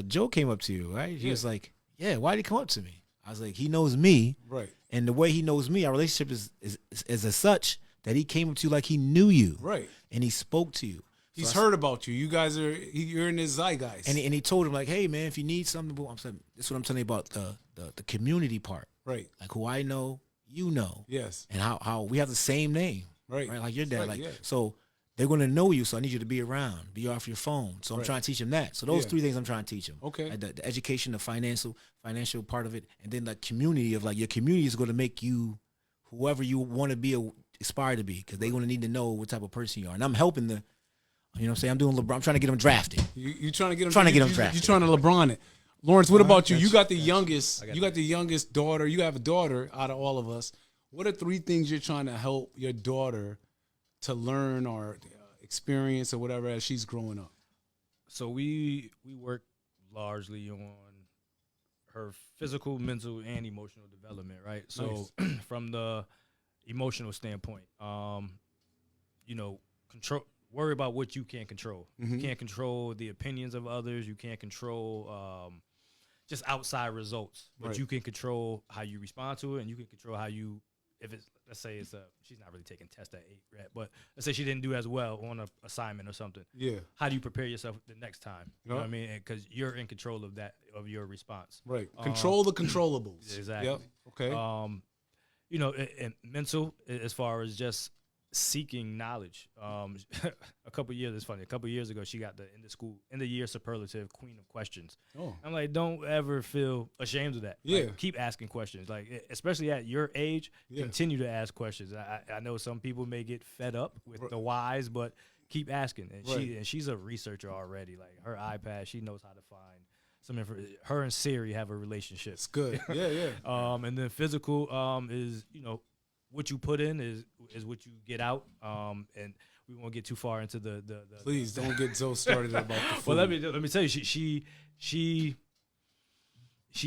[SPEAKER 1] Joe came up to you, right? He was like, yeah, why did he come up to me? I was like, he knows me.
[SPEAKER 2] Right.
[SPEAKER 1] And the way he knows me, our relationship is as such that he came up to you like he knew you.
[SPEAKER 2] Right.
[SPEAKER 1] And he spoke to you.
[SPEAKER 2] He's
[SPEAKER 1] So I
[SPEAKER 2] heard about you. You guys you're in his zeitgeist.
[SPEAKER 1] And he told him like, hey man, if you need something, I'm saying, this is what I'm telling you about the community part.
[SPEAKER 2] Right.
[SPEAKER 1] Like who I know, you know.
[SPEAKER 2] Yes.
[SPEAKER 1] And how we have the same name.
[SPEAKER 2] Right.
[SPEAKER 1] Like your dad.
[SPEAKER 2] Right,
[SPEAKER 1] like
[SPEAKER 2] yeah.
[SPEAKER 1] so they're gonna know you, so I need you to be around, be off your phone. So I'm
[SPEAKER 2] Right.
[SPEAKER 1] trying to teach him that. So those
[SPEAKER 2] Yeah.
[SPEAKER 1] 3 things I'm trying to teach him.
[SPEAKER 2] Okay.
[SPEAKER 1] Like the education, the financial part of it, and then the community of like your community is gonna make you whoever you want to be aspire to be, because they're gonna need to know what type of person you are. And I'm helping you know what I'm saying? I'm doing LeBron. I'm trying to get him drafted.
[SPEAKER 2] You trying to get him
[SPEAKER 1] drafted.
[SPEAKER 2] You trying to LeBron it. Lawrence, what about you? You got the youngest.
[SPEAKER 3] got
[SPEAKER 2] You got the youngest daughter. You have a daughter out of all of us. What are 3 things you're trying to help your daughter to learn or experience or whatever as she's growing up?
[SPEAKER 3] So we work largely on her physical, mental, and emotional development, right? So from the emotional standpoint, worry about what you can't control. You can't control the opinions of others. You can't control just outside results, but
[SPEAKER 2] Right.
[SPEAKER 3] you can control how you respond to it, and you can control how you, if it's, let's say she's not really taking tests at 8, right? But let's say she didn't do as well on an assignment or something.
[SPEAKER 2] Yeah.
[SPEAKER 3] How do you prepare yourself the next time? You know
[SPEAKER 2] Yep.
[SPEAKER 3] what I mean? Because you're in control of that, of your response.
[SPEAKER 2] Right. Control the controllables.
[SPEAKER 3] Exactly.
[SPEAKER 2] Yep. Okay.
[SPEAKER 3] And mental, as far as just seeking knowledge. A couple years, it's funny. A couple years ago, she got the end of year superlative queen of questions.
[SPEAKER 2] Oh.
[SPEAKER 3] I'm like, don't ever feel ashamed of that.
[SPEAKER 2] Yeah.
[SPEAKER 3] Like, keep asking questions. Like, especially at your age, continue to ask questions. I know some people may get fed up with the whys, but keep asking. And she's a researcher already. Like, her iPad, she knows how to find some information. Her and Siri have a relationship.
[SPEAKER 2] It's good. Yeah.
[SPEAKER 3] And then physical is, what you put in is what you get out. And we won't get too far into the
[SPEAKER 2] Please don't get so started about the food.
[SPEAKER 3] Well, let me tell you, she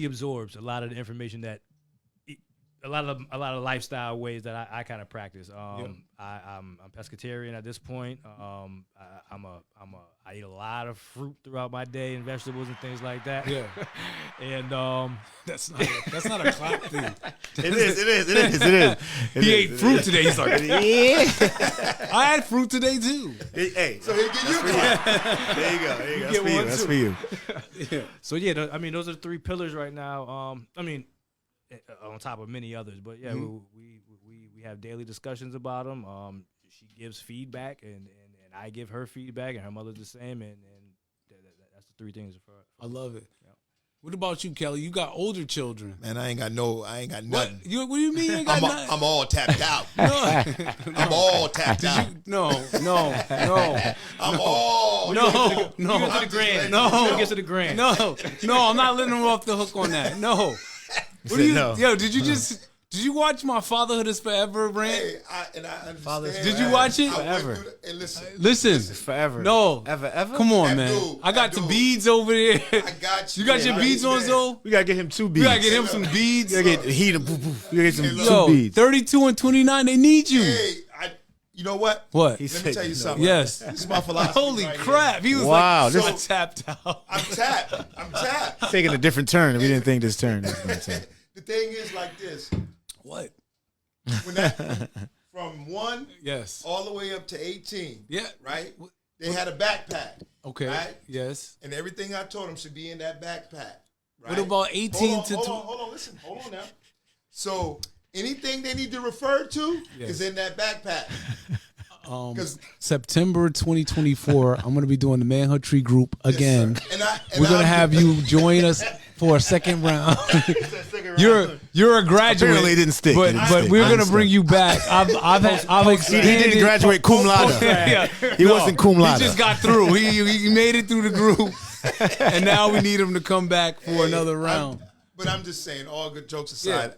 [SPEAKER 3] absorbs a lot of the information that a lot of lifestyle ways that I kind of practice. I'm pescatarian at this point. I eat a lot of fruit throughout my day and vegetables and things like that.
[SPEAKER 2] Yeah.
[SPEAKER 3] And
[SPEAKER 2] that's not a clap thing.
[SPEAKER 1] It is.
[SPEAKER 2] He ate fruit today. He's like, yeah. I had fruit today too.
[SPEAKER 1] Hey,
[SPEAKER 4] So he get you one.
[SPEAKER 1] there you go.
[SPEAKER 2] get one
[SPEAKER 1] That's
[SPEAKER 2] too.
[SPEAKER 1] for you.
[SPEAKER 2] Yeah.
[SPEAKER 3] so yeah, those are the 3 pillars right now. On top of many others, but yeah, we have daily discussions about them. She gives feedback, and I give her feedback, and her mother's the same, and that's the 3 things for
[SPEAKER 2] I love it.
[SPEAKER 3] Yeah.
[SPEAKER 2] What about you, Kelly? You got older children.
[SPEAKER 4] Man, I ain't got
[SPEAKER 2] What?
[SPEAKER 4] nothing.
[SPEAKER 2] What do you mean you ain't got nothing?
[SPEAKER 4] I'm all tapped out.
[SPEAKER 2] No.
[SPEAKER 4] I'm all tapped out.
[SPEAKER 2] No.
[SPEAKER 4] I'm all.
[SPEAKER 2] No.
[SPEAKER 3] to the grand.
[SPEAKER 2] No.
[SPEAKER 3] Get to the grand.
[SPEAKER 2] No, I'm not letting him off the hook on that. No. What do you,
[SPEAKER 1] no.
[SPEAKER 2] Yo, did you watch my Fatherhood is Forever rant?
[SPEAKER 4] Hey, I understand.
[SPEAKER 2] Did you watch it?
[SPEAKER 4] I went
[SPEAKER 1] Forever.
[SPEAKER 4] through and listen.
[SPEAKER 2] Listen.
[SPEAKER 1] Forever.
[SPEAKER 2] No.
[SPEAKER 1] Ever.
[SPEAKER 2] Come on, man.
[SPEAKER 4] Abdul,
[SPEAKER 2] I got the
[SPEAKER 4] Abdul.
[SPEAKER 2] beads over there.
[SPEAKER 4] I got you.
[SPEAKER 2] You got your
[SPEAKER 4] man.
[SPEAKER 2] beads on,
[SPEAKER 4] Man.
[SPEAKER 2] Zoe?
[SPEAKER 1] We gotta get him 2
[SPEAKER 2] We
[SPEAKER 1] beads.
[SPEAKER 2] gotta get him some beads.
[SPEAKER 1] We gotta get heat. We gotta get some
[SPEAKER 4] Hey, look.
[SPEAKER 1] 2
[SPEAKER 2] Yo,
[SPEAKER 1] beads.
[SPEAKER 2] 32 and 29, they need you.
[SPEAKER 4] Hey, you know what?
[SPEAKER 2] What?
[SPEAKER 1] He
[SPEAKER 4] Let me
[SPEAKER 1] said,
[SPEAKER 4] tell you
[SPEAKER 1] no.
[SPEAKER 4] something.
[SPEAKER 2] Yes.
[SPEAKER 4] This is my philosophy.
[SPEAKER 2] Holy
[SPEAKER 4] right
[SPEAKER 2] crap. He was
[SPEAKER 1] Wow,
[SPEAKER 2] like,
[SPEAKER 1] this-
[SPEAKER 2] I tapped out.
[SPEAKER 4] I'm tapped.
[SPEAKER 1] Taking a different turn. We didn't think this turn was gonna take.
[SPEAKER 4] The thing is like this.
[SPEAKER 2] What?
[SPEAKER 4] When that from 1
[SPEAKER 2] Yes.
[SPEAKER 4] all the way up to 18.
[SPEAKER 2] Yeah.
[SPEAKER 4] Right? They had a backpack.
[SPEAKER 2] Okay.
[SPEAKER 4] Right?
[SPEAKER 2] Yes.
[SPEAKER 4] And everything I told them should be in that backpack. Right?
[SPEAKER 2] What about 18 to
[SPEAKER 4] hold on, listen. Hold on now. So anything they need to refer to is in that backpack. 'Cause-
[SPEAKER 2] September 2024, I'm going to be doing the Manhood Tree group again.
[SPEAKER 4] Yes, sir. And
[SPEAKER 2] We're going to have you join us for a second round. You're a graduate.
[SPEAKER 1] Apparently it didn't stick.
[SPEAKER 2] But
[SPEAKER 1] It didn't
[SPEAKER 2] but
[SPEAKER 1] stick.
[SPEAKER 2] we're
[SPEAKER 1] I
[SPEAKER 2] going to
[SPEAKER 1] understand.
[SPEAKER 2] bring you back. I've
[SPEAKER 1] He
[SPEAKER 2] expanded.
[SPEAKER 1] didn't graduate cum laude.
[SPEAKER 2] Yeah.
[SPEAKER 1] He wasn't cum laude.
[SPEAKER 2] He just got through. He made it through the group. And now we need him to come back for another round.
[SPEAKER 4] But I'm just saying, all good jokes aside,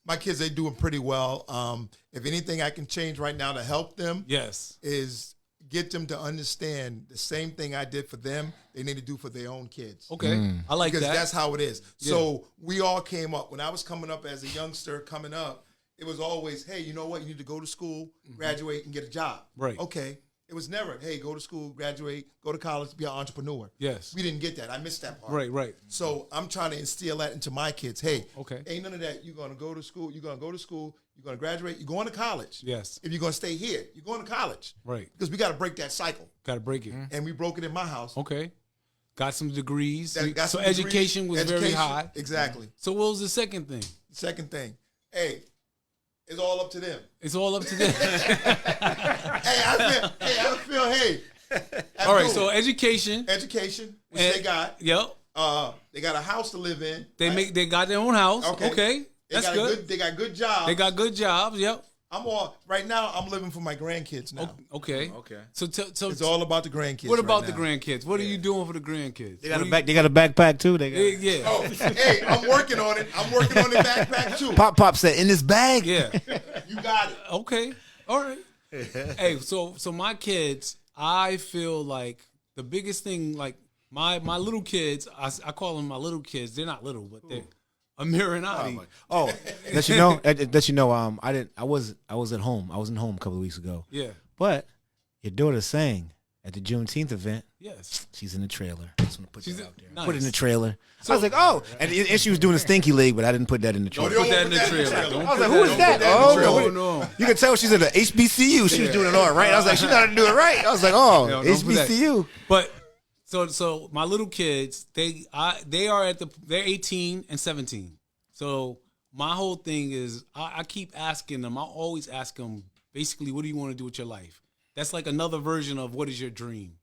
[SPEAKER 4] my kids, they doing pretty well. If anything I can change right now to help them
[SPEAKER 2] Yes.
[SPEAKER 4] is get them to understand the same thing I did for them, they need to do for their own kids.
[SPEAKER 2] Okay. I like
[SPEAKER 4] Because
[SPEAKER 2] that.
[SPEAKER 4] that's how it is. So we all came up. When I was coming up as a youngster coming up, it was always, hey, you know what? You need to go to school, graduate, and get a job.
[SPEAKER 2] Right.
[SPEAKER 4] Okay. It was never, hey, go to school, graduate, go to college, be an entrepreneur.
[SPEAKER 2] Yes.
[SPEAKER 4] We didn't get that. I missed that part.
[SPEAKER 2] Right.
[SPEAKER 4] So I'm trying to instill that into my kids. Hey,
[SPEAKER 2] Okay.
[SPEAKER 4] ain't none of that. You're going to go to school. You're going to graduate. You're going to college.
[SPEAKER 2] Yes.
[SPEAKER 4] If you're going to stay here, you're going to college.
[SPEAKER 2] Right.
[SPEAKER 4] Because we got to break that cycle.
[SPEAKER 2] Got to break it.
[SPEAKER 4] And we broke it in my house.
[SPEAKER 2] Okay. Got some degrees.
[SPEAKER 4] Got
[SPEAKER 2] So
[SPEAKER 4] some degrees.
[SPEAKER 2] education was very high.
[SPEAKER 4] Exactly.
[SPEAKER 2] So what was the second thing?
[SPEAKER 4] Second thing, hey, it's all up to them.
[SPEAKER 2] It's all up to them.
[SPEAKER 4] I feel,
[SPEAKER 2] All right. So education.
[SPEAKER 4] education, which
[SPEAKER 2] And-
[SPEAKER 4] they got.
[SPEAKER 2] Yep.
[SPEAKER 4] They got a house to live in.
[SPEAKER 2] They
[SPEAKER 4] right?
[SPEAKER 2] they got their own house. Okay.
[SPEAKER 4] They
[SPEAKER 2] That's
[SPEAKER 4] got
[SPEAKER 2] good.
[SPEAKER 4] They got good jobs.
[SPEAKER 2] They got good jobs. Yep.
[SPEAKER 4] Right now. I'm living for my grandkids now.
[SPEAKER 2] Okay.
[SPEAKER 1] Okay.
[SPEAKER 2] So
[SPEAKER 4] It's all about the grandkids.
[SPEAKER 2] what about
[SPEAKER 4] right
[SPEAKER 2] the
[SPEAKER 4] now.
[SPEAKER 2] grandkids? What are you doing for the grandkids?
[SPEAKER 1] They got
[SPEAKER 2] What
[SPEAKER 1] a
[SPEAKER 2] are
[SPEAKER 1] back. They got a backpack too. They got.
[SPEAKER 2] you- Yeah.
[SPEAKER 4] Oh, hey, I'm working on it. I'm working on the backpack too.
[SPEAKER 1] Pop said in this bag.
[SPEAKER 2] Yeah.
[SPEAKER 4] You got it.
[SPEAKER 2] Okay. All right. Hey, so my kids, I feel like the biggest thing, like my little kids, I call them my little kids. They're not little, but they're Amir and Adi.
[SPEAKER 1] Oh, that you know. That you know. I was at home. I wasn't home a couple of weeks ago.
[SPEAKER 2] Yeah.
[SPEAKER 1] But your daughter sang at the Juneteenth event.
[SPEAKER 2] Yes.
[SPEAKER 1] She's in the trailer. I just want to put
[SPEAKER 2] She's
[SPEAKER 1] that out there.
[SPEAKER 2] nice.
[SPEAKER 1] Put it in the trailer. I was like, oh, and she was doing a stinky leg, but I didn't put that in the trailer.
[SPEAKER 2] Put that in the trailer. Don't
[SPEAKER 1] I was
[SPEAKER 2] put
[SPEAKER 1] like, who is
[SPEAKER 2] don't
[SPEAKER 1] that?
[SPEAKER 2] put in the
[SPEAKER 1] Oh,
[SPEAKER 2] trailer.
[SPEAKER 1] no.
[SPEAKER 2] No.
[SPEAKER 1] You can tell she's at the HBCU. She was doing it all right. I was like, she got to do it right. I was like, oh,
[SPEAKER 2] No, don't put that.
[SPEAKER 1] HBCU.
[SPEAKER 2] But so my little kids, they are they're 18 and 17. So my whole thing is I keep asking them. I always ask them basically, what do you want to do with your life? That's like another version of what is your dream.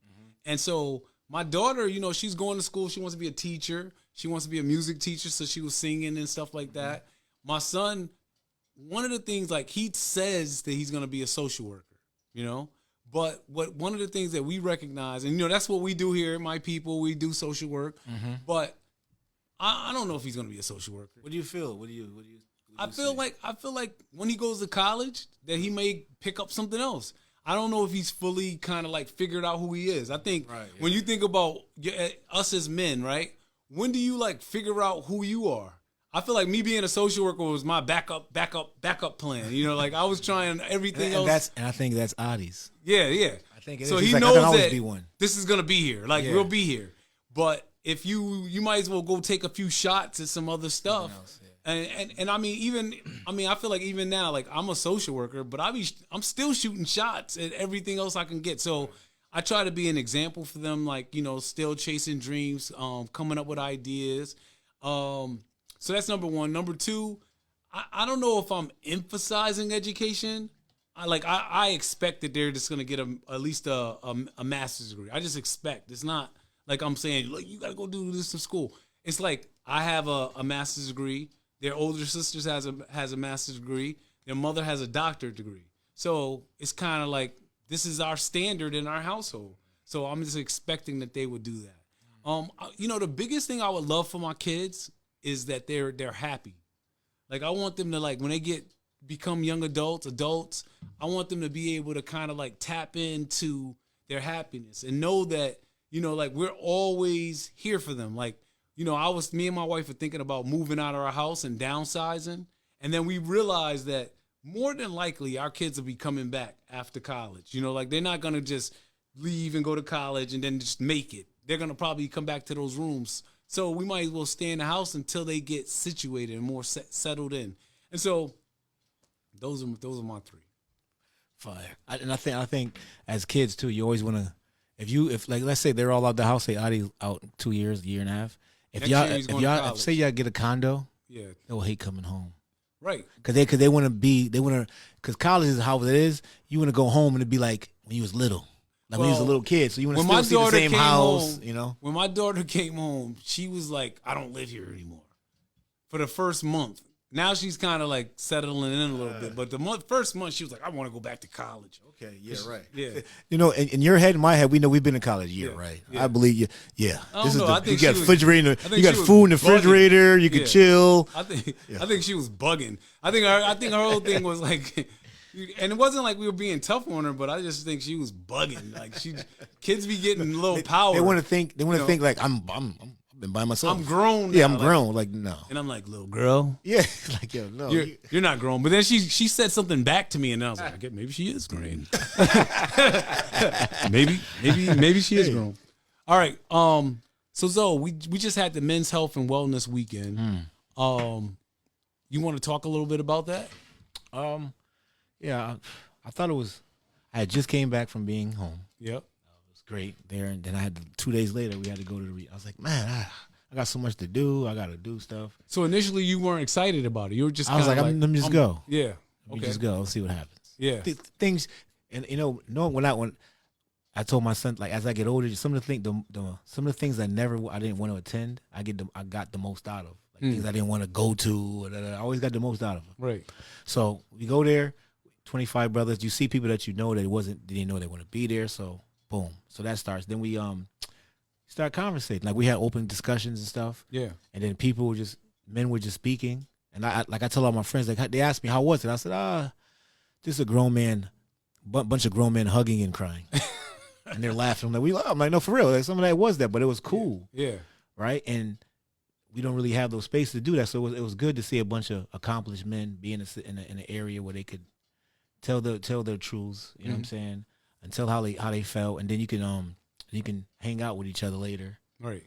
[SPEAKER 2] And so my daughter, you know, she's going to school. She wants to be a teacher. She wants to be a music teacher, so she was singing and stuff like that. My son, one of the things, like, he says that he's going to be a social worker, you know? But one of the things that we recognize, and, you know, that's what we do here at My People. We do social work. But I don't know if he's going to be a social worker.
[SPEAKER 1] What do you feel? What do you
[SPEAKER 2] I feel like when he goes to college that he may pick up something else. I don't know if he's fully kind of like figured out who he is. I think when you think about us as men, right? When do you like figure out who you are? I feel like me being a social worker was my backup plan. You know, like I was trying everything else.
[SPEAKER 1] And I think that's Adi's.
[SPEAKER 2] Yeah.
[SPEAKER 1] I think it is.
[SPEAKER 2] So
[SPEAKER 1] He's
[SPEAKER 2] he
[SPEAKER 1] like,
[SPEAKER 2] knows
[SPEAKER 1] I can always
[SPEAKER 2] that
[SPEAKER 1] be one.
[SPEAKER 2] this is gonna be here. Like we'll be here. But if you might as well go take a few shots at some other stuff. And I mean, I feel like even now, like I'm a social worker, but I'm still shooting shots at everything else I can get. So I try to be an example for them, like, you know, still chasing dreams, coming up with ideas. So that's number one. Number two, I don't know if I'm emphasizing education. I expect that they're just gonna get at least a master's degree. I just expect. It's not like I'm saying, look, you gotta go do this in school. It's like I have a master's degree. Their older sisters has a master's degree. Their mother has a doctorate degree. So it's kind of like this is our standard in our household. So I'm just expecting that they would do that. You know, the biggest thing I would love for my kids is that they're happy. Like I want them to, like, when they become young adults, I want them to be able to kind of like tap into their happiness and know that, you know, like we're always here for them. Like, you know, me and my wife were thinking about moving out of our house and downsizing. And then we realized that more than likely our kids will be coming back after college. You know, like they're not going to just leave and go to college and then just make it. They're going to probably come back to those rooms. So we might as well stay in the house until they get situated and more settled in. And so those are my three.
[SPEAKER 1] Fire. I think as kids too, you always want to, if like, let's say they're all out the house, say Adi out 2 years, year and a half. If y'all say y'all get a condo, they'll hate coming home.
[SPEAKER 2] Right.
[SPEAKER 1] Cause they want to, cause college is how it is. You want to go home and it'd be like when you was little. Like when you was a little kid, so you want to still see the same house, you know?
[SPEAKER 2] When my daughter came home, she was like, I don't live here anymore. For the first month. Now she's kind of like settling in a little bit. But the first month, she was like, I want to go back to college.
[SPEAKER 1] Okay, yeah, right.
[SPEAKER 2] Yeah.
[SPEAKER 1] You know, in your head, in my head, we know we've been in college a year, right? Yeah. I believe you. Yeah. You got refrigerator. You got food in the refrigerator. You could chill.
[SPEAKER 2] I think she was bugging. I think her whole thing was like, and it wasn't like we were being tough on her, but I just think she was bugging. Like kids be getting a little power.
[SPEAKER 1] They want to think. They want to think like I've been by myself.
[SPEAKER 2] I'm grown.
[SPEAKER 1] Yeah, I'm grown. Like no.
[SPEAKER 2] And I'm like, little girl.
[SPEAKER 1] Yeah, like yo, no.
[SPEAKER 2] You're not grown. But then she said something back to me, and I was like, I guess maybe she is grown. maybe she is grown. All right. So Zoe, we just had the Men's Health and Wellness Weekend. You want to talk a little bit about that?
[SPEAKER 1] Yeah, I thought it was. I had just came back from being home.
[SPEAKER 2] Yep.
[SPEAKER 1] It was great there, and then I had 2 days later we had to go to the. I was like, man, I got so much to do. I got to do stuff.
[SPEAKER 2] So initially you weren't excited about it. You were just.
[SPEAKER 1] I was like, let me just go.
[SPEAKER 2] Yeah.
[SPEAKER 1] Let me just go. Let's see what happens.
[SPEAKER 2] Yeah.
[SPEAKER 1] Things, and you know, when I told my son, like as I get older, some of the things I didn't want to attend, I got the most out of. Like things I didn't want to go to. I always got the most out of them.
[SPEAKER 2] Right.
[SPEAKER 1] So we go there. 25 brothers. You see people that you know that didn't know they want to be there. So boom. So that starts. Then we start conversating. Like we had open discussions and stuff.
[SPEAKER 2] Yeah.
[SPEAKER 1] And then men were just speaking. And I tell all my friends, like they asked me how was it. I said, just a grown man, bunch of grown men hugging and crying. And they're laughing. I'm like, no, for real. Like, some of that was that, but it was cool.
[SPEAKER 2] Yeah.
[SPEAKER 1] Right. And we don't really have those spaces to do that. So it was good to see a bunch of accomplished men be in an area where they could tell their truths, you know what I'm saying, and tell how they felt, and then you can hang out with each other later.
[SPEAKER 2] Right.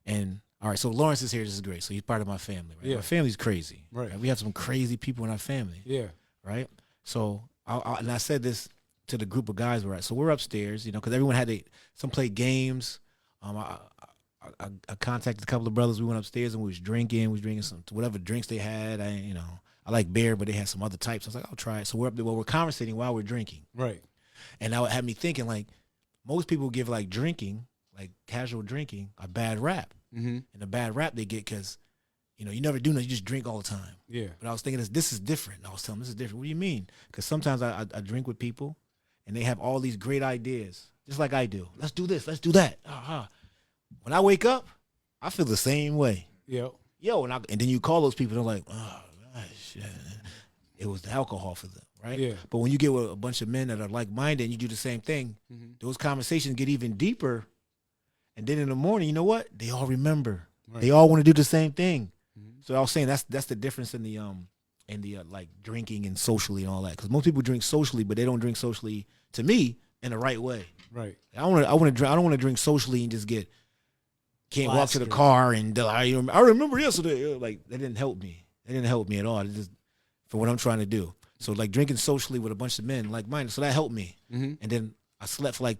[SPEAKER 1] And all right, so Lawrence is here. This is great. So he's part of my family, right?
[SPEAKER 2] Yeah.
[SPEAKER 1] My family's crazy.
[SPEAKER 2] Right.
[SPEAKER 1] We have some crazy people in our family.
[SPEAKER 2] Yeah.
[SPEAKER 1] Right. So I said this to the group of guys we're at. So we're upstairs, you know, because everyone some played games. I contacted a couple of brothers. We went upstairs and we was drinking some whatever drinks they had. I like beer, but they had some other types. I was like, I'll try it. So we're up there, we're conversating while we're drinking.
[SPEAKER 2] Right.
[SPEAKER 1] And that had me thinking, like, most people give, like, drinking, like casual drinking, a bad rap.
[SPEAKER 2] Mm-hmm.
[SPEAKER 1] And a bad rap they get because, you know, you never do nothing. You just drink all the time.
[SPEAKER 2] Yeah.
[SPEAKER 1] But I was thinking, this is different. And I was telling them, this is different. What do you mean? Because sometimes I drink with people, and they have all these great ideas, just like I do. Let's do this. Let's do that. When I wake up, I feel the same way.
[SPEAKER 2] Yep.
[SPEAKER 1] And then you call those people, they're like, oh, gosh, it was the alcohol for them, right?
[SPEAKER 2] Yeah.
[SPEAKER 1] But when you get with a bunch of men that are like-minded and you do the same thing, those conversations get even deeper. And then in the morning, you know what? They all remember. Right. They all want to do the same thing. So I was saying that's the difference in the like drinking and socially and all that. Because most people drink socially, but they don't drink socially, to me, in the right way.
[SPEAKER 2] Right.
[SPEAKER 1] I don't want to drink socially and just can't walk to the car and I remember yesterday. Like, that didn't help me. It didn't help me at all. It just for what I'm trying to do. So like drinking socially with a bunch of men like mine. So that helped me. And then I slept for like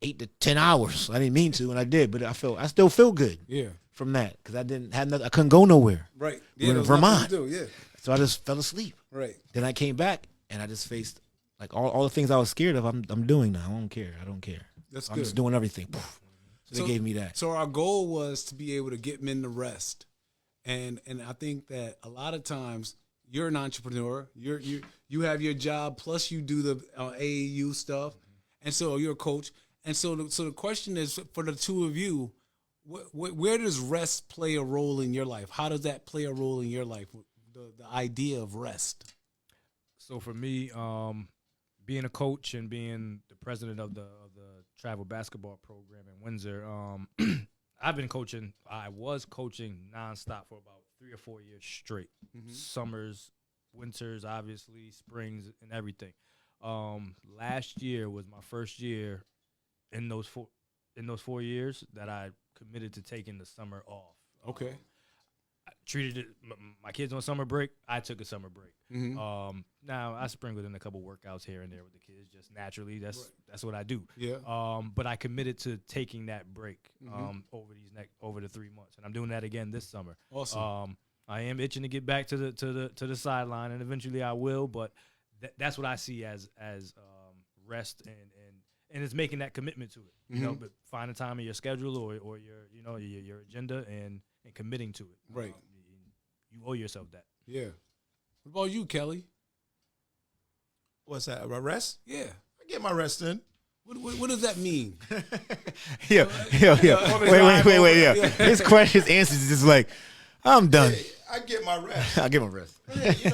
[SPEAKER 1] 8 to 10 hours. I didn't mean to, and I did, but I still feel good. Yeah. From that, because I couldn't go nowhere.
[SPEAKER 2] Right.
[SPEAKER 1] Yeah, we're in Vermont.
[SPEAKER 2] Yeah.
[SPEAKER 1] So I just fell asleep.
[SPEAKER 2] Right.
[SPEAKER 1] Then I came back and I just faced like all the things I was scared of. I'm doing now. I don't care.
[SPEAKER 2] That's
[SPEAKER 1] I'm
[SPEAKER 2] good.
[SPEAKER 1] just doing everything. So they gave me that.
[SPEAKER 2] So our goal was to be able to get men to rest, and I think that a lot of times you're an entrepreneur. You have your job plus you do the AAU stuff, and so you're a coach. And so the question is for the two of you. Where does rest play a role in your life? How does that play a role in your life? The idea of rest.
[SPEAKER 3] So for me, being a coach and being the president of the travel basketball program in Windsor, I've been coaching. I was coaching nonstop for about 3 or 4 years straight. Summers, winters, obviously, springs, and everything. Last year was my first year in those 4 years that I committed to taking the summer off.
[SPEAKER 2] Okay.
[SPEAKER 3] I treated it, my kids on summer break, I took a summer break. Now I sprinkled in a couple workouts here and there with the kids, just naturally. That's what I do.
[SPEAKER 2] Yeah.
[SPEAKER 3] But I committed to taking that break over the 3 months, and I'm doing that again this summer.
[SPEAKER 2] Awesome.
[SPEAKER 3] I am itching to get back to the sideline, and eventually I will. But that's what I see as rest and it's making that commitment to it, you know, but find a time in your schedule or your agenda and committing to it.
[SPEAKER 2] Right.
[SPEAKER 3] You owe yourself that.
[SPEAKER 2] Yeah. What about you, Kelly?
[SPEAKER 4] What's that? A rest?
[SPEAKER 2] Yeah.
[SPEAKER 4] I get my rest in.
[SPEAKER 2] What does that mean?
[SPEAKER 1] Yeah. Wait. Yeah. His questions, answers is just like, I'm done.
[SPEAKER 4] Hey, I get my rest.
[SPEAKER 1] I get my rest.
[SPEAKER 4] Yeah,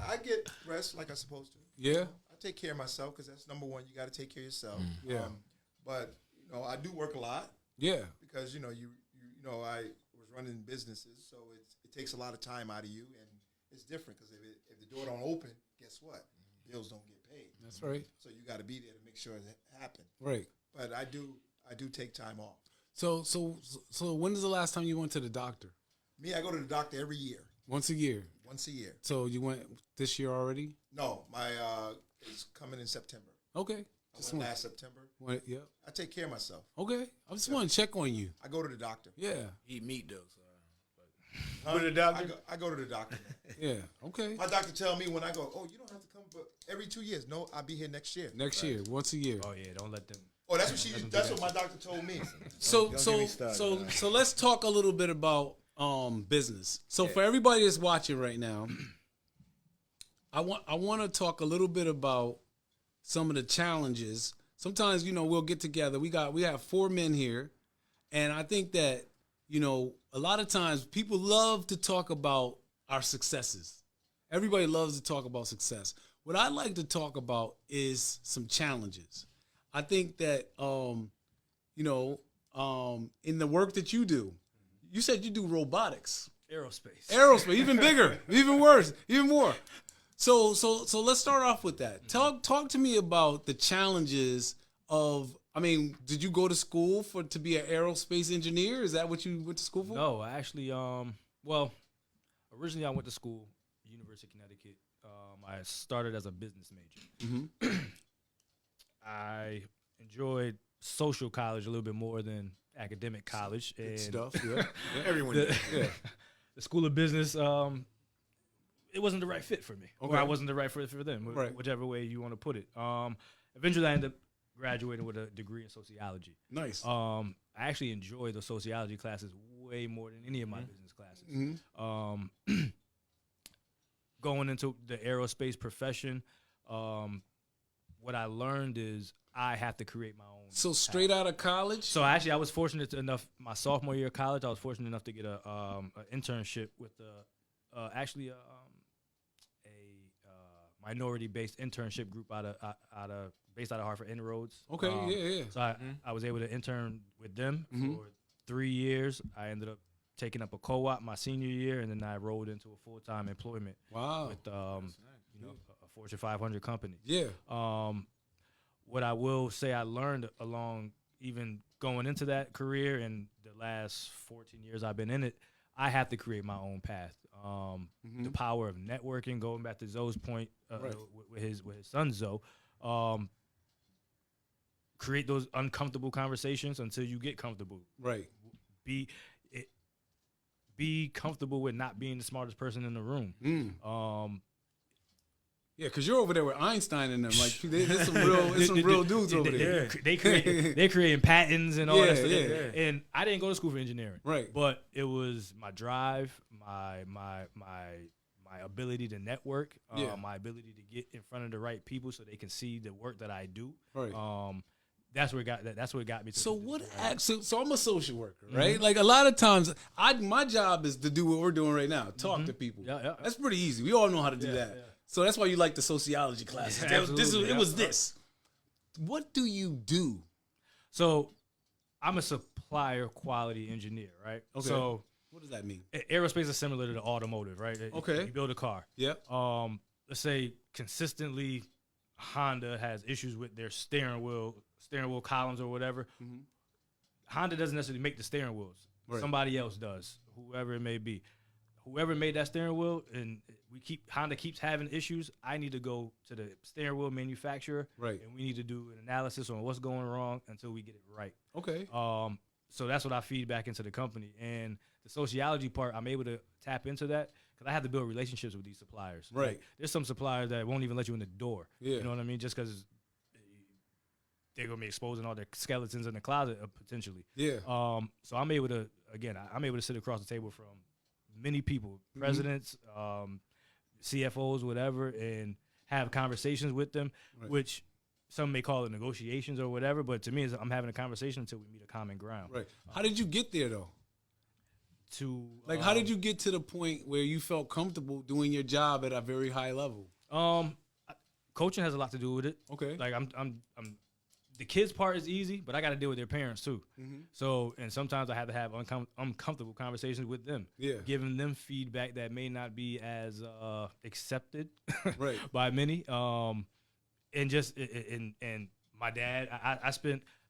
[SPEAKER 4] I get rest like I'm supposed to.
[SPEAKER 2] Yeah.
[SPEAKER 4] Take care of myself because that's number one. You got to take care of yourself.
[SPEAKER 2] Yeah.
[SPEAKER 4] But I do work a lot.
[SPEAKER 2] Yeah.
[SPEAKER 4] Because I was running businesses, so it takes a lot of time out of you, and it's different because if the door don't open, guess what? Bills don't get paid.
[SPEAKER 2] That's right.
[SPEAKER 4] So you got to be there to make sure it happens.
[SPEAKER 2] Right.
[SPEAKER 4] But I do take time off.
[SPEAKER 2] So when is the last time you went to the doctor?
[SPEAKER 4] Me, I go to the doctor every year.
[SPEAKER 2] Once a year.
[SPEAKER 4] Once a year.
[SPEAKER 2] So you went this year already?
[SPEAKER 4] No, my it's coming in September.
[SPEAKER 2] Okay.
[SPEAKER 4] I went last September.
[SPEAKER 2] Yeah.
[SPEAKER 4] I take care of myself.
[SPEAKER 2] Okay. I just want to check on you.
[SPEAKER 4] I go to the doctor.
[SPEAKER 2] Yeah.
[SPEAKER 1] Eat meat though.
[SPEAKER 3] Go to the doctor?
[SPEAKER 4] I go to the doctor.
[SPEAKER 2] Yeah. Okay.
[SPEAKER 4] My doctor tell me when I go, oh, you don't have to come, but every 2 years. No, I'll be here next year.
[SPEAKER 2] Next year, once a year.
[SPEAKER 3] Oh yeah, don't let them.
[SPEAKER 4] Oh, that's what that's what my doctor told me.
[SPEAKER 2] So let's talk a little bit about business. So for everybody that's watching right now, I want to talk a little bit about some of the challenges. Sometimes, we'll get together. We have 4 men here, and I think that, a lot of times people love to talk about our successes. Everybody loves to talk about success. What I'd like to talk about is some challenges. I think that in the work that you do, you said you do robotics.
[SPEAKER 3] Aerospace,
[SPEAKER 2] even bigger, even worse, even more. So let's start off with that. Talk to me about the challenges of. I mean, did you go to school to be an aerospace engineer? Is that what you went to school for?
[SPEAKER 3] No, actually, originally I went to school, University of Connecticut. I started as a business major.
[SPEAKER 2] Mm-hmm.
[SPEAKER 3] I enjoyed social college a little bit more than academic college.
[SPEAKER 2] Good
[SPEAKER 3] and
[SPEAKER 2] stuff, yeah.
[SPEAKER 1] Everyone.
[SPEAKER 3] The School of Business. it wasn't the right fit for me, or
[SPEAKER 2] Okay.
[SPEAKER 3] I wasn't the right fit for them,
[SPEAKER 2] Right.
[SPEAKER 3] whichever way you want to put it. Eventually, I ended up graduating with a degree in sociology.
[SPEAKER 2] Nice.
[SPEAKER 3] I actually enjoy the sociology classes way more than any of my business classes. Going into the aerospace profession, what I learned is I have to create my own.
[SPEAKER 2] So straight out of college?
[SPEAKER 3] So actually, I was fortunate enough. My sophomore year of college, I was fortunate enough to get a internship with minority-based internship group based out of Hartford Inroads.
[SPEAKER 2] Okay, yeah.
[SPEAKER 3] So I was able to intern with them for 3 years. I ended up taking up a co-op my senior year, and then I rolled into a full-time employment
[SPEAKER 2] Wow.
[SPEAKER 3] with a Fortune 500 company.
[SPEAKER 2] Yeah.
[SPEAKER 3] What I will say I learned along even going into that career and the last 14 years I've been in it, I have to create my own path. The power of networking, going back to Zoe's point with his son Zoe, create those uncomfortable conversations until you get comfortable.
[SPEAKER 2] Right.
[SPEAKER 3] Be comfortable with not being the smartest person in the room.
[SPEAKER 2] Yeah, because you're over there with Einstein and them. Like, there's some real dudes over there.
[SPEAKER 3] They're creating patents and all that stuff.
[SPEAKER 2] Yeah.
[SPEAKER 3] And I didn't go to school for engineering.
[SPEAKER 2] Right.
[SPEAKER 3] But it was my drive, my ability to network, my ability to get in front of the right people so they can see the work that I do.
[SPEAKER 2] Right.
[SPEAKER 3] That's what got me to
[SPEAKER 2] So so I'm a social worker,
[SPEAKER 3] Mm-hmm.
[SPEAKER 2] right? Like a lot of times, my job is to do what we're doing right now, talk to people.
[SPEAKER 3] Yeah.
[SPEAKER 2] That's pretty easy. We all know how to do that.
[SPEAKER 3] yeah.
[SPEAKER 2] So that's why you like the sociology classes.
[SPEAKER 3] Yeah, absolutely.
[SPEAKER 2] It was this. What do you do?
[SPEAKER 3] So I'm a supplier quality engineer, right?
[SPEAKER 2] Okay.
[SPEAKER 3] So
[SPEAKER 2] What does that mean?
[SPEAKER 3] aerospace is similar to the automotive, right?
[SPEAKER 2] Okay.
[SPEAKER 3] You build a car.
[SPEAKER 2] Yep.
[SPEAKER 3] Let's say consistently Honda has issues with their steering wheel columns or whatever. Honda doesn't necessarily make the steering wheels.
[SPEAKER 2] Right.
[SPEAKER 3] Somebody else does, whoever it may be. Whoever made that steering wheel, and Honda keeps having issues, I need to go to the steering wheel manufacturer,
[SPEAKER 2] Right.
[SPEAKER 3] and we need to do an analysis on what's going wrong until we get it right.
[SPEAKER 2] Okay.
[SPEAKER 3] So that's what I feed back into the company. And the sociology part, I'm able to tap into that because I have to build relationships with these suppliers.
[SPEAKER 2] Right.
[SPEAKER 3] Like, there's some suppliers that won't even let you in the door.
[SPEAKER 2] Yeah.
[SPEAKER 3] You know what I mean? Just because they're going to be exposing all their skeletons in the closet potentially.
[SPEAKER 2] Yeah.
[SPEAKER 3] So I'm able to sit across the table from many people, presidents, CFOs, whatever, and have conversations with them, which some may call it negotiations or whatever, but to me, I'm having a conversation until we meet a common ground.
[SPEAKER 2] Right. How did you get there, though? How did you get to the point where you felt comfortable doing your job at a very high level?
[SPEAKER 3] Coaching has a lot to do with it.
[SPEAKER 2] Okay.
[SPEAKER 3] Like I'm the kids part is easy, but I got to deal with their parents too. So, and sometimes I have to have uncomfortable conversations with them.
[SPEAKER 2] Yeah.
[SPEAKER 3] Giving them feedback that may not be as accepted
[SPEAKER 2] Right.
[SPEAKER 3] by many. And my dad,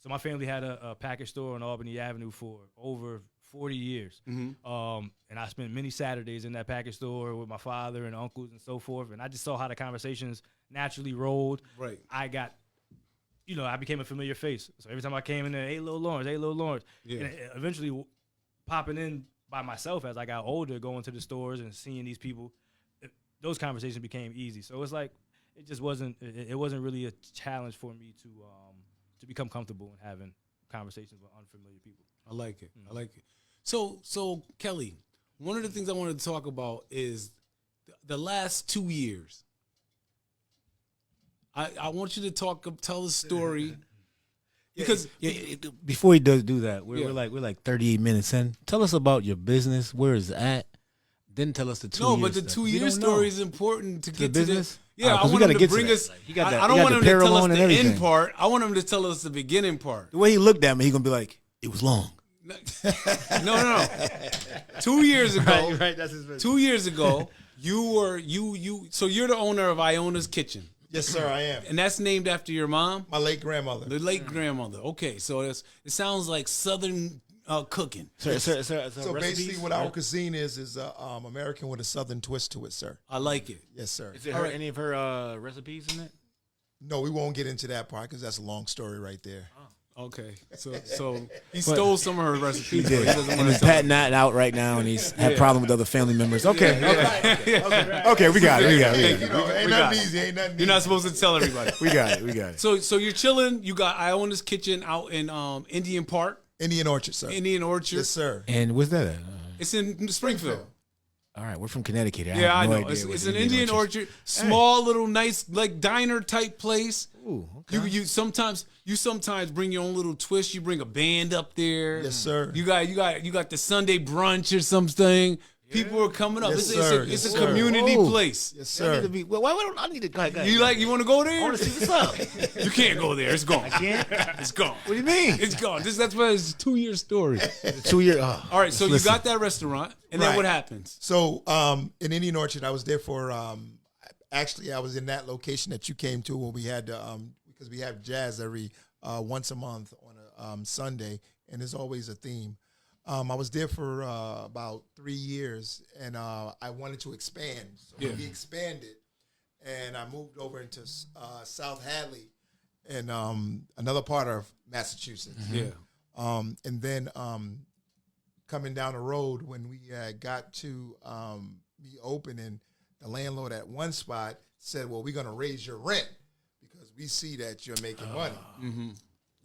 [SPEAKER 3] so my family had a package store on Albany Avenue for over 40 years. And I spent many Saturdays in that package store with my father and uncles and so forth. And I just saw how the conversations naturally rolled.
[SPEAKER 2] Right.
[SPEAKER 3] I became a familiar face. So every time I came in there, hey, Lil Lawrence.
[SPEAKER 2] Yeah.
[SPEAKER 3] And eventually popping in by myself as I got older, going to the stores and seeing these people, those conversations became easy. So it's like, it wasn't really a challenge for me to become comfortable in having conversations with unfamiliar people.
[SPEAKER 2] I like it. I like it. So Kelly, one of the things I wanted to talk about is the last 2 years. I want you to tell a story because
[SPEAKER 1] Before he does do that, we're
[SPEAKER 2] Yeah.
[SPEAKER 1] like 38 minutes in. Tell us about your business. Where is it at? Then tell us the 2 years.
[SPEAKER 2] no, but the
[SPEAKER 1] stuff.
[SPEAKER 2] 2
[SPEAKER 1] We
[SPEAKER 2] year
[SPEAKER 1] don't
[SPEAKER 2] story
[SPEAKER 1] know.
[SPEAKER 2] is important to
[SPEAKER 1] The
[SPEAKER 2] get to
[SPEAKER 1] business.
[SPEAKER 2] the. Yeah,
[SPEAKER 1] Oh,
[SPEAKER 2] I
[SPEAKER 1] 'cause we
[SPEAKER 2] want
[SPEAKER 1] gotta
[SPEAKER 2] him to
[SPEAKER 1] get to
[SPEAKER 2] bring
[SPEAKER 1] that.
[SPEAKER 2] us.
[SPEAKER 1] Like, he got that-
[SPEAKER 2] I don't
[SPEAKER 1] he got
[SPEAKER 2] want
[SPEAKER 1] the
[SPEAKER 2] him to tell
[SPEAKER 1] parallel
[SPEAKER 2] us
[SPEAKER 1] and
[SPEAKER 2] the
[SPEAKER 1] everything.
[SPEAKER 2] end part. I want him to tell us the beginning part.
[SPEAKER 1] The way he looked at me, he gonna be like, "It was long."
[SPEAKER 2] No. 2 years ago,
[SPEAKER 3] Right, that's his business.
[SPEAKER 2] 2 years ago, so you're the owner of Iona's Kitchen,
[SPEAKER 4] Yes, sir, I am.
[SPEAKER 2] and that's named after your mom,
[SPEAKER 4] My late grandmother.
[SPEAKER 2] the late grandmother. Okay, so it sounds like Southern cooking.
[SPEAKER 1] So
[SPEAKER 4] Basically, what our cuisine is American with a Southern twist to it, sir.
[SPEAKER 2] I like it.
[SPEAKER 4] Yes, sir.
[SPEAKER 1] Is there any of her recipes in it?
[SPEAKER 4] No, we won't get into that part because that's a long story right there.
[SPEAKER 2] Okay, so he stole some of her recipes.
[SPEAKER 1] He
[SPEAKER 2] but
[SPEAKER 1] did.
[SPEAKER 2] doesn't
[SPEAKER 1] And
[SPEAKER 2] wanna
[SPEAKER 1] he's
[SPEAKER 2] tell
[SPEAKER 1] patting that out right now, and he's had problem with other family members. Okay, okay, we got it. We got it.
[SPEAKER 4] You know, ain't
[SPEAKER 2] We got
[SPEAKER 4] nothing
[SPEAKER 2] it.
[SPEAKER 4] easy. Ain't nothing
[SPEAKER 2] You're not
[SPEAKER 4] easy.
[SPEAKER 2] supposed to tell everybody.
[SPEAKER 1] We got it.
[SPEAKER 2] So you're chilling. You got I Own This Kitchen out in Indian Park,
[SPEAKER 4] Indian Orchard, sir.
[SPEAKER 2] Indian Orchard.
[SPEAKER 4] Yes, sir.
[SPEAKER 1] And what's that at?
[SPEAKER 2] It's in Springfield.
[SPEAKER 1] All right, we're from Connecticut.
[SPEAKER 2] Yeah, I
[SPEAKER 1] have no
[SPEAKER 2] know.
[SPEAKER 1] idea
[SPEAKER 2] It's,
[SPEAKER 1] what
[SPEAKER 2] it's an Indian Orchard, small little nice like diner type place.
[SPEAKER 1] Ooh, okay.
[SPEAKER 2] You sometimes bring your own little twist. You bring a band up there.
[SPEAKER 4] Yes, sir.
[SPEAKER 2] You got the Sunday brunch or something. People are coming up.
[SPEAKER 4] Yes,
[SPEAKER 2] It's
[SPEAKER 4] sir.
[SPEAKER 2] a
[SPEAKER 4] Yes,
[SPEAKER 2] it's a
[SPEAKER 4] sir.
[SPEAKER 2] community
[SPEAKER 1] Whoa.
[SPEAKER 2] place.
[SPEAKER 4] Yes,
[SPEAKER 1] I need
[SPEAKER 4] sir.
[SPEAKER 1] to be. Well, why don't I need to go ahead?
[SPEAKER 2] You want to go there?
[SPEAKER 1] I want to see what's up.
[SPEAKER 2] You can't go there. It's gone.
[SPEAKER 1] Can't?
[SPEAKER 2] It's gone.
[SPEAKER 1] What do you mean?
[SPEAKER 2] It's gone. That's why it's a 2-year story.
[SPEAKER 1] 2 year. Oh,
[SPEAKER 2] All right, so
[SPEAKER 1] listen.
[SPEAKER 2] you got that restaurant, and then
[SPEAKER 4] Right.
[SPEAKER 2] what happens?
[SPEAKER 4] So in Indian Orchard, I was there for actually I was in that location that you came to when we had because we have jazz every once a month on a Sunday, and there's always a theme. I was there for about 3 years, and I wanted to expand. So we expanded, and I moved over into South Hadley, and another part of Massachusetts.
[SPEAKER 2] Yeah.
[SPEAKER 4] And then coming down the road when we got to me opening, the landlord at one spot said, well, we're going to raise your rent because we see that you're making money.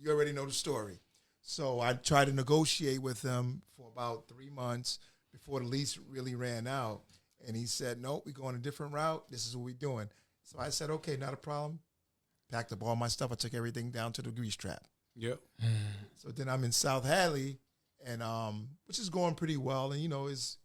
[SPEAKER 4] You already know the story. So I tried to negotiate with him for about 3 months before the lease really ran out. And he said, no, we're going a different route. This is what we're doing. So I said, okay, not a problem. Packed up all my stuff. I took everything down to the grease trap.
[SPEAKER 2] Yep.
[SPEAKER 4] So then I'm in South Hadley, and which is going pretty well. And, you know, it's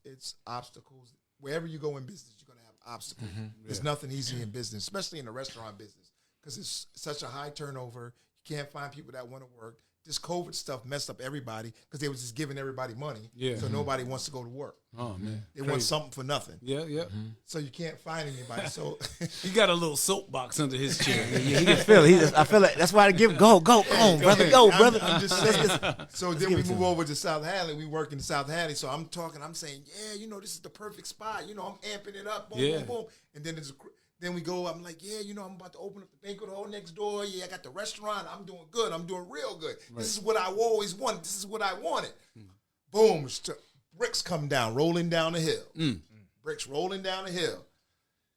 [SPEAKER 4] obstacles. Wherever you go in business, you're going to have obstacles. There's nothing easy in business, especially in the restaurant business, because it's such a high turnover. You can't find people that want to work. This COVID stuff messed up everybody because they was just giving everybody money.
[SPEAKER 2] Yeah.
[SPEAKER 4] So nobody wants to go to work.
[SPEAKER 2] Oh man.
[SPEAKER 4] They want something for nothing.
[SPEAKER 2] Yeah, yeah.
[SPEAKER 4] So you can't find anybody. So
[SPEAKER 2] He got a little soapbox under his chair.
[SPEAKER 1] Yeah, he can feel it. I feel like that's why I give go on, brother, go, brother.
[SPEAKER 4] I'm just saying. So then
[SPEAKER 1] give
[SPEAKER 4] we
[SPEAKER 1] it to
[SPEAKER 4] move
[SPEAKER 1] him.
[SPEAKER 4] over to South Hadley. We work in South Hadley. So I'm saying, yeah, you know, this is the perfect spot. You know, I'm amping it up. Boom,
[SPEAKER 2] Yeah.
[SPEAKER 4] boom, boom. And then we go, I'm like, yeah, you know, I'm about to open up the banquet hall next door. Yeah, I got the restaurant. I'm doing good. I'm doing real good. Right. This is what I always wanted. This is what I wanted. Boom. Bricks come down, rolling down the hill. Bricks rolling down the hill.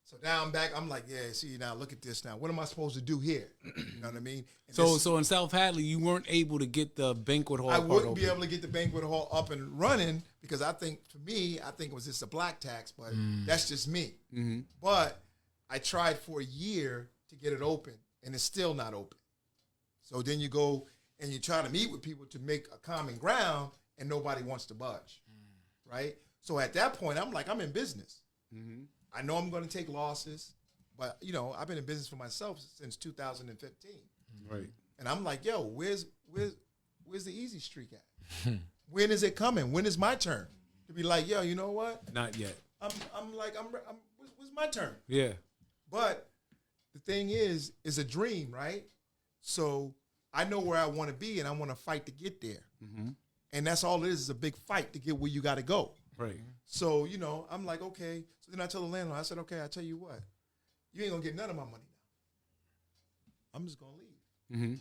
[SPEAKER 4] So now I'm back. I'm like, yeah, see, now look at this now. What am I supposed to do here? You know what I mean? And
[SPEAKER 2] So in South Hadley, you weren't able to get the banquet hall.
[SPEAKER 4] I
[SPEAKER 2] part
[SPEAKER 4] wouldn't be
[SPEAKER 2] open.
[SPEAKER 4] able to get the banquet hall up and running because I think, for me, I think it was just a black tax, but that's just me. But I tried for a year to get it open, and it's still not open. So then you go and you try to meet with people to make a common ground, and nobody wants to budge, right? So at that point, I'm like, I'm in business. I know I'm going to take losses, but, you know, I've been in business for myself since 2015.
[SPEAKER 2] Right.
[SPEAKER 4] And I'm like, yo, where's the easy streak at? When is it coming? When is my turn to be like, yo, you know what?
[SPEAKER 2] Not yet.
[SPEAKER 4] I'm when's my turn?
[SPEAKER 2] Yeah.
[SPEAKER 4] But the thing is a dream, right? So I know where I want to be, and I want to fight to get there. And that's all it is a big fight to get where you got to go.
[SPEAKER 2] Right.
[SPEAKER 4] So, you know, I'm like, okay. So then I tell the landlord, I said, okay, I tell you what, you ain't going to get none of my money now. I'm just going to leave.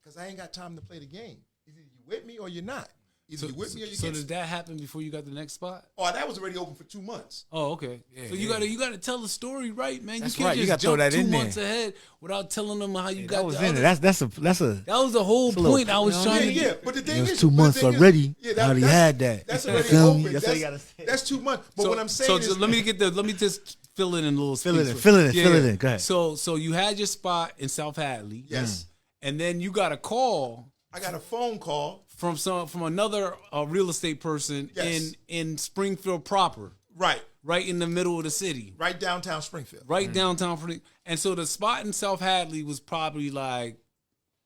[SPEAKER 4] Because I ain't got time to play the game. Either you with me or you're not. Either you with me or you
[SPEAKER 2] So
[SPEAKER 4] get.
[SPEAKER 2] did that happen before you got the next spot?
[SPEAKER 4] Oh, that was already open for 2 months.
[SPEAKER 2] Oh, okay. So you gotta tell the story right, man.
[SPEAKER 1] That's
[SPEAKER 2] you can't
[SPEAKER 1] right. You
[SPEAKER 2] just
[SPEAKER 1] gotta throw
[SPEAKER 2] jump
[SPEAKER 1] that
[SPEAKER 2] 2
[SPEAKER 1] in there.
[SPEAKER 2] months ahead without telling them how you got
[SPEAKER 1] That was
[SPEAKER 2] the
[SPEAKER 1] in
[SPEAKER 2] other.
[SPEAKER 1] it. That's a.
[SPEAKER 2] That was the whole
[SPEAKER 1] a little-
[SPEAKER 2] point I was
[SPEAKER 1] you know what I
[SPEAKER 2] trying
[SPEAKER 1] mean?
[SPEAKER 2] to
[SPEAKER 4] Yeah,
[SPEAKER 2] get.
[SPEAKER 4] but the thing
[SPEAKER 1] It was
[SPEAKER 4] is,
[SPEAKER 1] 2
[SPEAKER 4] but the
[SPEAKER 1] months
[SPEAKER 4] thing is-
[SPEAKER 1] already.
[SPEAKER 4] Yeah,
[SPEAKER 1] I already
[SPEAKER 4] that's-
[SPEAKER 1] had that.
[SPEAKER 4] That's
[SPEAKER 1] You
[SPEAKER 4] already
[SPEAKER 1] feel me?
[SPEAKER 4] open.
[SPEAKER 1] That's what you gotta say.
[SPEAKER 4] That's 2 months. But what I'm saying is,
[SPEAKER 2] let me just fill it in a little.
[SPEAKER 1] Fill it
[SPEAKER 2] space.
[SPEAKER 1] in, fill it in. Go ahead.
[SPEAKER 2] So you had your spot in South Hadley.
[SPEAKER 4] yes,
[SPEAKER 2] And then you got a call
[SPEAKER 4] I got a phone call.
[SPEAKER 2] from another real estate person
[SPEAKER 4] Yes.
[SPEAKER 2] in Springfield proper,
[SPEAKER 4] Right
[SPEAKER 2] in the middle of the city,
[SPEAKER 4] right downtown Springfield.
[SPEAKER 2] right downtown. And so the spot in South Hadley was probably like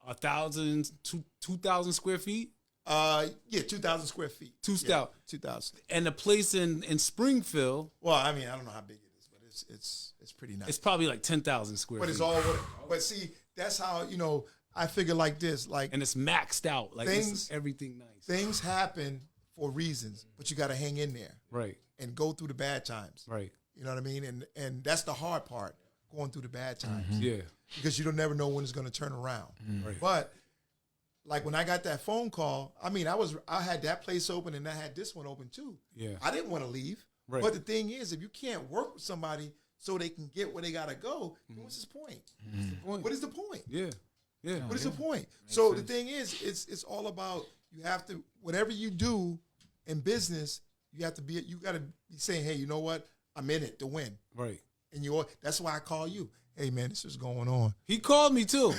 [SPEAKER 2] 1,000, 2,000 square feet.
[SPEAKER 4] Yeah, 2,000 square feet.
[SPEAKER 2] Two
[SPEAKER 4] Yeah,
[SPEAKER 2] stout.
[SPEAKER 4] 2,000.
[SPEAKER 2] And the place in Springfield,
[SPEAKER 4] Well, I mean, I don't know how big it is, but it's pretty nice.
[SPEAKER 2] it's probably like 10,000 square
[SPEAKER 4] But
[SPEAKER 2] feet.
[SPEAKER 4] it's all. But see, that's how, you know, I figure like this, like
[SPEAKER 2] And it's maxed out. Like
[SPEAKER 4] Things-
[SPEAKER 2] it's everything nice.
[SPEAKER 4] things happen for reasons, but you got to hang in there
[SPEAKER 2] Right.
[SPEAKER 4] and go through the bad times.
[SPEAKER 2] Right.
[SPEAKER 4] You know what I mean? And that's the hard part, going through the bad times.
[SPEAKER 2] Yeah.
[SPEAKER 4] Because you don't never know when it's going to turn around.
[SPEAKER 2] Right.
[SPEAKER 4] But like when I got that phone call, I mean, I had that place open and I had this one open too.
[SPEAKER 2] Yeah.
[SPEAKER 4] I didn't want to leave.
[SPEAKER 2] Right.
[SPEAKER 4] But the thing is, if you can't work with somebody so they can get where they gotta go, then what's his point? What is the point?
[SPEAKER 2] Yeah. Yeah.
[SPEAKER 4] What is the point? So the thing is, it's all about, you have to, whatever you do in business, you gotta be saying, hey, you know what? I'm in it to win.
[SPEAKER 2] Right.
[SPEAKER 4] And that's why I call you. Hey man, this is going on.
[SPEAKER 2] He called me too.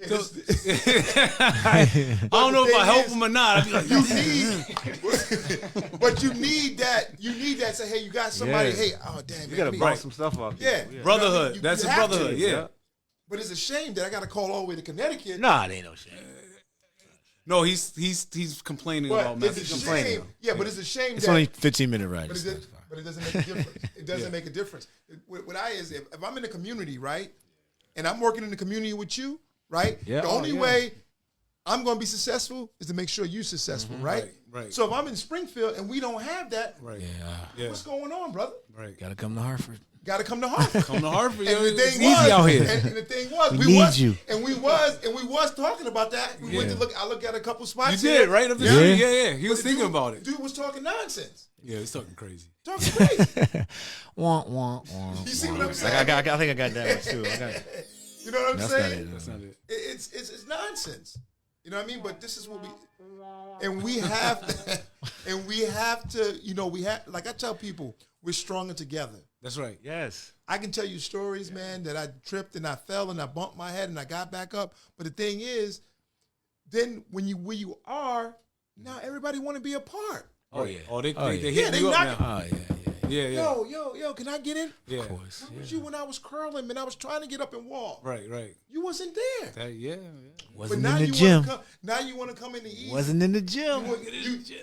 [SPEAKER 4] Yeah,
[SPEAKER 2] I don't know if I help him or not. I'd be like,
[SPEAKER 4] but you need that. You need that. Say, hey, you got somebody.
[SPEAKER 5] Yeah.
[SPEAKER 4] Hey, oh damn,
[SPEAKER 5] You gotta bounce some stuff off.
[SPEAKER 4] Yeah.
[SPEAKER 2] brotherhood.
[SPEAKER 4] You
[SPEAKER 2] That's a
[SPEAKER 4] have to.
[SPEAKER 2] brotherhood. Yeah.
[SPEAKER 4] But it's a shame that I got to call all the way to Connecticut.
[SPEAKER 5] Nah, it ain't no shame.
[SPEAKER 2] No, he's complaining
[SPEAKER 4] But
[SPEAKER 2] about
[SPEAKER 4] it's
[SPEAKER 2] Memphis.
[SPEAKER 4] a shame. Yeah, but it's a shame
[SPEAKER 1] It's
[SPEAKER 4] that.
[SPEAKER 1] only 15-minute ride.
[SPEAKER 4] But it doesn't make a difference. It doesn't make a difference. If I'm in the community, right, and I'm working in the community with you, right,
[SPEAKER 5] Yeah.
[SPEAKER 4] the only way I'm going to be successful is to make sure you're successful, right?
[SPEAKER 2] Right.
[SPEAKER 4] So if I'm in Springfield and we don't have that,
[SPEAKER 2] Right.
[SPEAKER 1] Yeah.
[SPEAKER 4] what's going on, brother?
[SPEAKER 2] Right.
[SPEAKER 1] Gotta come to Hartford.
[SPEAKER 4] Got to come to Hartford.
[SPEAKER 2] Come to Hartford.
[SPEAKER 4] And
[SPEAKER 2] Yo,
[SPEAKER 4] the
[SPEAKER 2] it's
[SPEAKER 4] thing
[SPEAKER 2] easy
[SPEAKER 4] was,
[SPEAKER 2] out here.
[SPEAKER 4] and the thing was,
[SPEAKER 1] We need you.
[SPEAKER 4] and we was talking about that. We went to look. I looked at a couple spots.
[SPEAKER 2] You
[SPEAKER 4] here.
[SPEAKER 2] did right up the
[SPEAKER 1] Yeah.
[SPEAKER 2] street. Yeah. He
[SPEAKER 4] But
[SPEAKER 2] was
[SPEAKER 4] the
[SPEAKER 2] thinking
[SPEAKER 4] dude-
[SPEAKER 2] about it.
[SPEAKER 4] Dude was talking nonsense.
[SPEAKER 2] Yeah, he's talking crazy.
[SPEAKER 4] Talking crazy.
[SPEAKER 1] Wah, wah, wah,
[SPEAKER 4] You see what
[SPEAKER 1] wah.
[SPEAKER 4] I'm saying?
[SPEAKER 1] I think I got that one too.
[SPEAKER 4] You know what I'm
[SPEAKER 1] That's
[SPEAKER 4] saying?
[SPEAKER 1] not it.
[SPEAKER 2] That's not it.
[SPEAKER 4] It's nonsense. You know what I mean? But this is what we have to, you know, like I tell people, we're stronger together.
[SPEAKER 2] That's right.
[SPEAKER 5] Yes.
[SPEAKER 4] I can tell you stories, man, that I tripped and I fell and I bumped my head and I got back up. But the thing is, then where you are, now everybody want to be a part.
[SPEAKER 2] Oh yeah. Oh, they
[SPEAKER 1] Oh, yeah.
[SPEAKER 2] hitting
[SPEAKER 4] Yeah, they
[SPEAKER 2] you up
[SPEAKER 4] knock-
[SPEAKER 2] now.
[SPEAKER 1] Oh yeah.
[SPEAKER 2] Yeah.
[SPEAKER 4] Yo, can I get in?
[SPEAKER 2] Yeah.
[SPEAKER 1] Of course.
[SPEAKER 4] Where was you when I was curling, man? I was trying to get up and walk.
[SPEAKER 2] Right.
[SPEAKER 4] You wasn't there.
[SPEAKER 2] Yeah.
[SPEAKER 4] But
[SPEAKER 1] Wasn't
[SPEAKER 4] now
[SPEAKER 1] in the
[SPEAKER 4] you
[SPEAKER 1] gym.
[SPEAKER 4] want to come in the easy.
[SPEAKER 1] Wasn't in the gym.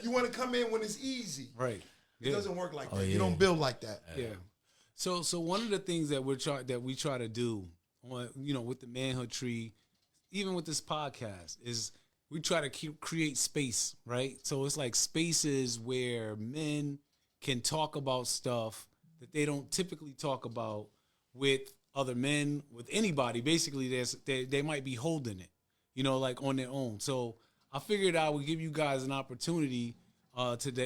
[SPEAKER 4] You want to come in when it's easy.
[SPEAKER 2] Right.
[SPEAKER 4] It doesn't work like that.
[SPEAKER 1] Oh,
[SPEAKER 4] You
[SPEAKER 1] yeah.
[SPEAKER 4] don't build like that.
[SPEAKER 2] Yeah. So one of the things that we try to do on, you know, with the Manhood Tree, even with this podcast, is we try to create space, right? So it's like spaces where men can talk about stuff that they don't typically talk about with other men, with anybody. Basically, they might be holding it, you know, like on their own. So I figured I would give you guys an opportunity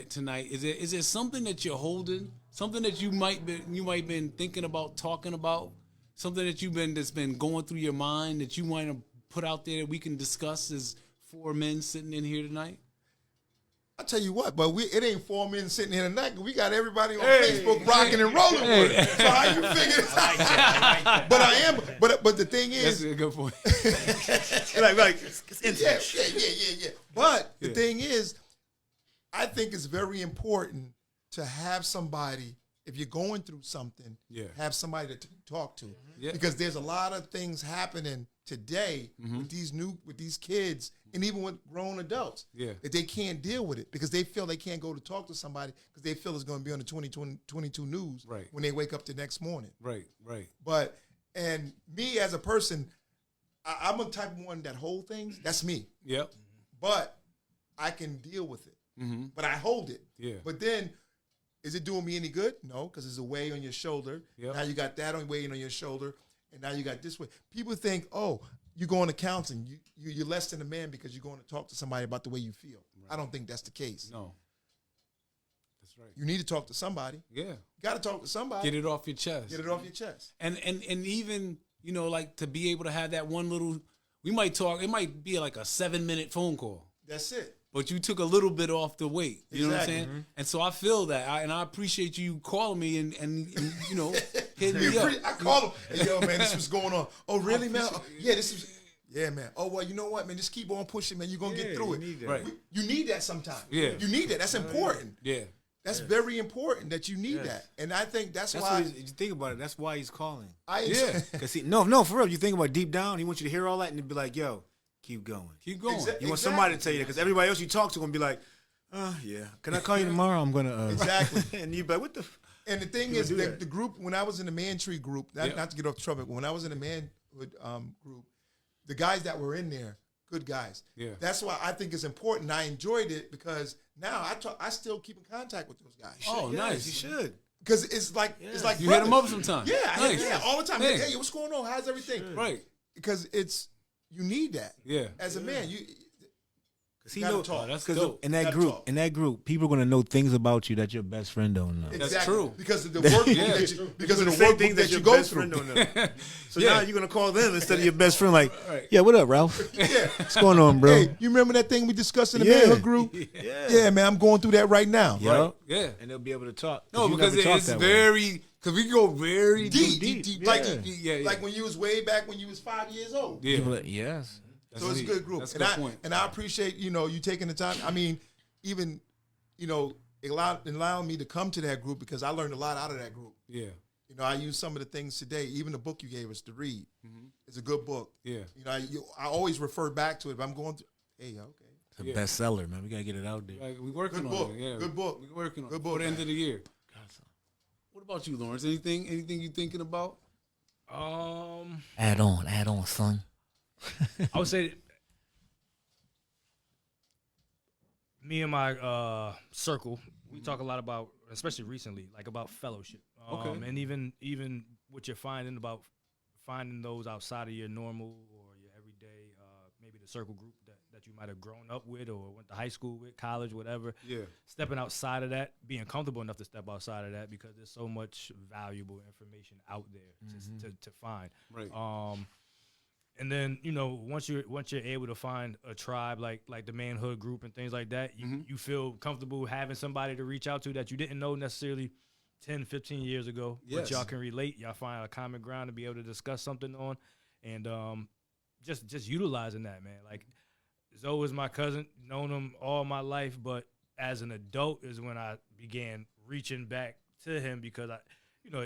[SPEAKER 2] tonight. Is there something that you're holding, something that you might been thinking about talking about, something that's been going through your mind that you might have put out there that we can discuss as four men sitting in here tonight?
[SPEAKER 4] I tell you what, but it ain't 4 men sitting here tonight. We got everybody on Facebook rocking and rolling with it. So how you figure this out? But the thing
[SPEAKER 2] That's
[SPEAKER 4] is,
[SPEAKER 2] a good point.
[SPEAKER 4] yeah. But the thing is, I think it's very important to have somebody, if you're going through something, have somebody to talk to.
[SPEAKER 2] Yeah.
[SPEAKER 4] Because there's a lot of things happening today with these kids and even with grown adults that they can't deal with it because they feel they can't go to talk to somebody because they feel it's going to be on the 2022 news when they wake up the next morning.
[SPEAKER 2] Right.
[SPEAKER 4] But, and me as a person, I'm a type of one that hold things. That's me.
[SPEAKER 2] Yep.
[SPEAKER 4] But I can deal with it. But I hold it.
[SPEAKER 2] Yeah.
[SPEAKER 4] But then, is it doing me any good? No, because there's a weight on your shoulder.
[SPEAKER 2] Yep.
[SPEAKER 4] Now you got that weighing on your shoulder, and now you got this way. People think, oh, you go into counseling, you're less than a man because you're going to talk to somebody about the way you feel. Right. I don't think that's the case.
[SPEAKER 2] No. That's right.
[SPEAKER 4] You need to talk to somebody.
[SPEAKER 2] Yeah.
[SPEAKER 4] You got to talk to somebody.
[SPEAKER 2] Get it off your chest.
[SPEAKER 4] Get it off your chest.
[SPEAKER 2] And even, you know, like to be able to have that one little, we might talk, it might be like a 7-minute phone call.
[SPEAKER 4] That's it.
[SPEAKER 2] But you took a little bit off the weight. You know what I'm
[SPEAKER 4] Exactly.
[SPEAKER 2] saying? And so I feel that. And I appreciate you calling me and you know, hitting me up.
[SPEAKER 4] I call him. Hey, yo, man, this was going on. Oh, really, man? Oh, yeah, this is. Yeah, man. Oh, well, you know what, man? Just keep on pushing, man. You're going to get through it.
[SPEAKER 2] Right.
[SPEAKER 4] You need that sometimes.
[SPEAKER 2] Yeah.
[SPEAKER 4] You need that. That's important.
[SPEAKER 2] Yeah.
[SPEAKER 4] That's very important that you need that. And I think that's why.
[SPEAKER 5] What you think about it. That's why he's calling.
[SPEAKER 2] Yeah.
[SPEAKER 5] Cause no, for real. You think about it deep down. He wants you to hear all that and be like, "Yo, keep going."
[SPEAKER 2] Keep going.
[SPEAKER 4] Exactly.
[SPEAKER 5] You want somebody to tell you that because everybody else you talk to gonna be like, yeah. Can I call you tomorrow? I'm gonna
[SPEAKER 4] Exactly.
[SPEAKER 5] and you be like, what the?
[SPEAKER 4] And the thing is, the group, when I was in the Man Tree group, not to get off the topic, but when I was in the Manhood group, the guys that were in there, good guys.
[SPEAKER 2] Yeah.
[SPEAKER 4] That's why I think it's important. I enjoyed it because now I still keep in contact with those guys.
[SPEAKER 2] Oh, nice.
[SPEAKER 5] You should.
[SPEAKER 4] Because it's like
[SPEAKER 2] You
[SPEAKER 4] brothers.
[SPEAKER 2] hit them up sometimes.
[SPEAKER 4] Yeah,
[SPEAKER 2] Nice.
[SPEAKER 4] all the time.
[SPEAKER 2] Hey.
[SPEAKER 4] Hey, what's going on? How's everything?
[SPEAKER 2] Right.
[SPEAKER 4] Because it's you need that.
[SPEAKER 2] Yeah.
[SPEAKER 4] As a man, you
[SPEAKER 5] Cause he
[SPEAKER 4] gotta
[SPEAKER 5] knows.
[SPEAKER 4] talk.
[SPEAKER 2] That's
[SPEAKER 5] Because
[SPEAKER 2] dope.
[SPEAKER 5] in that
[SPEAKER 4] Gotta
[SPEAKER 5] group,
[SPEAKER 4] talk.
[SPEAKER 5] people are gonna know things about you that your best friend don't know.
[SPEAKER 4] Exactly.
[SPEAKER 2] true.
[SPEAKER 4] Because of the work
[SPEAKER 2] Yeah.
[SPEAKER 4] that you, because of the
[SPEAKER 5] Say
[SPEAKER 4] work
[SPEAKER 5] things
[SPEAKER 4] that you
[SPEAKER 5] your
[SPEAKER 4] go
[SPEAKER 5] best
[SPEAKER 4] through.
[SPEAKER 5] friend don't know. So
[SPEAKER 2] Yeah.
[SPEAKER 5] now you're gonna call them instead of your best friend. Like,
[SPEAKER 2] Right.
[SPEAKER 5] yeah, what up, Ralph?
[SPEAKER 4] Yeah.
[SPEAKER 5] What's going on, bro?
[SPEAKER 4] Hey, you remember that thing we discussed in the
[SPEAKER 5] Yeah.
[SPEAKER 4] manhood group? Yeah, man, I'm going through that right now.
[SPEAKER 5] Yeah.
[SPEAKER 2] Yeah.
[SPEAKER 5] And they'll be able to talk.
[SPEAKER 2] No,
[SPEAKER 5] you
[SPEAKER 2] because
[SPEAKER 5] never talk
[SPEAKER 2] it's
[SPEAKER 5] that way.
[SPEAKER 2] very, because we go very
[SPEAKER 4] Deep. Like,
[SPEAKER 2] Yeah.
[SPEAKER 4] like when you was way back when you was 5 years old.
[SPEAKER 2] Yeah.
[SPEAKER 5] People are like, yes.
[SPEAKER 4] So it's a good group.
[SPEAKER 2] That's a
[SPEAKER 4] and
[SPEAKER 2] good
[SPEAKER 4] I
[SPEAKER 2] point.
[SPEAKER 4] and I appreciate, you taking the time. I mean, even, allowing me to come to that group because I learned a lot out of that group.
[SPEAKER 2] Yeah.
[SPEAKER 4] I use some of the things today. Even the book you gave us to read, it's a good book.
[SPEAKER 2] Yeah.
[SPEAKER 4] I always refer back to it. If I'm going through, hey, okay,
[SPEAKER 5] It's a bestseller, man. We gotta get it out there.
[SPEAKER 2] Like, we working
[SPEAKER 4] good
[SPEAKER 2] on
[SPEAKER 4] book,
[SPEAKER 2] it. Yeah.
[SPEAKER 4] good book,
[SPEAKER 2] We working on
[SPEAKER 4] good
[SPEAKER 2] it.
[SPEAKER 4] book.
[SPEAKER 2] For the end of the year. What about you, Lawrence? Anything you thinking about?
[SPEAKER 5] Add on, son.
[SPEAKER 3] I would say me and my circle, we talk a lot about, especially recently, like about fellowship.
[SPEAKER 2] Okay.
[SPEAKER 3] And even what you're finding about finding those outside of your normal or your everyday, maybe the circle group that you might have grown up with or went to high school with, college, whatever.
[SPEAKER 2] Yeah.
[SPEAKER 3] Stepping outside of that, being comfortable enough to step outside of that because there's so much valuable information out there to find.
[SPEAKER 2] Right.
[SPEAKER 3] And then once you're able to find a tribe like the Manhood group and things like that, you feel comfortable having somebody to reach out to that you didn't know necessarily 10, 15 years ago,
[SPEAKER 2] Yes.
[SPEAKER 3] but y'all can relate. Y'all find a common ground to be able to discuss something on, and just utilizing that, man. Like Zoe is my cousin, known him all my life, but as an adult is when I began reaching back to him because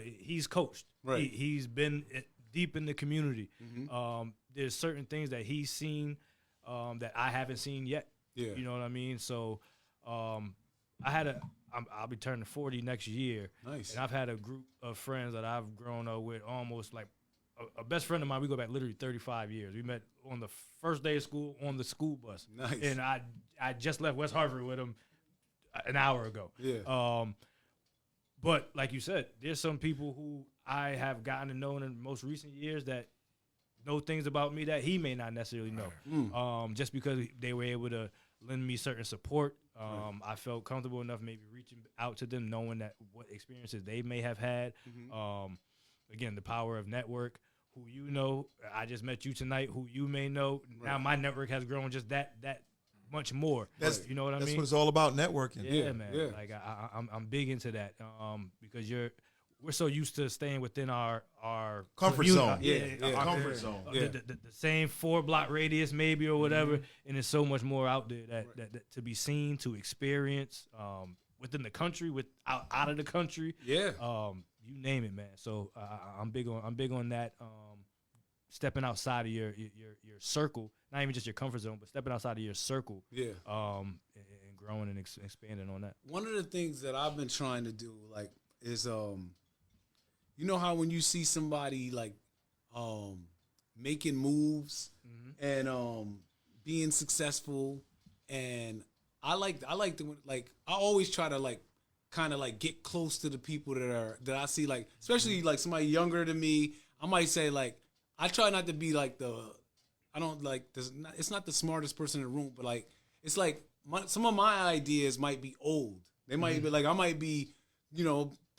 [SPEAKER 3] he's coached.
[SPEAKER 2] Right.
[SPEAKER 3] He's been deep in the community. There's certain things that he's seen that I haven't seen yet.
[SPEAKER 2] Yeah.
[SPEAKER 3] You know what I mean? So I'll be turning 40 next year.
[SPEAKER 2] Nice.
[SPEAKER 3] And I've had a group of friends that I've grown up with almost like a best friend of mine. We go back literally 35 years. We met on the first day of school on the school bus.
[SPEAKER 2] Nice.
[SPEAKER 3] And I just left West Hartford with him an hour ago.
[SPEAKER 2] Yeah.
[SPEAKER 3] But like you said, there's some people who I have gotten to know in the most recent years that know things about me that he may not necessarily know. Just because they were able to lend me certain support. I felt comfortable enough maybe reaching out to them, knowing that what experiences they may have had. Again, the power of network. Who you know, I just met you tonight. Who you may know. Right. Now my network has grown just that much more. You know what I mean?
[SPEAKER 4] That's what it's all about, networking.
[SPEAKER 3] Yeah, man.
[SPEAKER 2] Yeah.
[SPEAKER 3] Like I'm big into that because we're so used to staying within our
[SPEAKER 4] Comfort
[SPEAKER 3] community.
[SPEAKER 4] zone.
[SPEAKER 3] Our
[SPEAKER 4] Comfort zone.
[SPEAKER 3] The same 4-block radius maybe or whatever, and there's so much more out there that to be seen, to experience within the country, out of the country.
[SPEAKER 2] Yeah.
[SPEAKER 3] You name it, man. So I'm big on that. Stepping outside of your circle, not even just your comfort zone, but stepping outside of your circle.
[SPEAKER 2] Yeah.
[SPEAKER 3] And growing and expanding on that.
[SPEAKER 2] One of the things that I've been trying to do, like, is you know how when you see somebody like making moves and being successful, and I like to like I always try to like kind of like get close to the people that I see, like especially like somebody younger than me. I might say like I try not to be like it's not the smartest person in the room, but like it's like some of my ideas might be old. They might be like I might be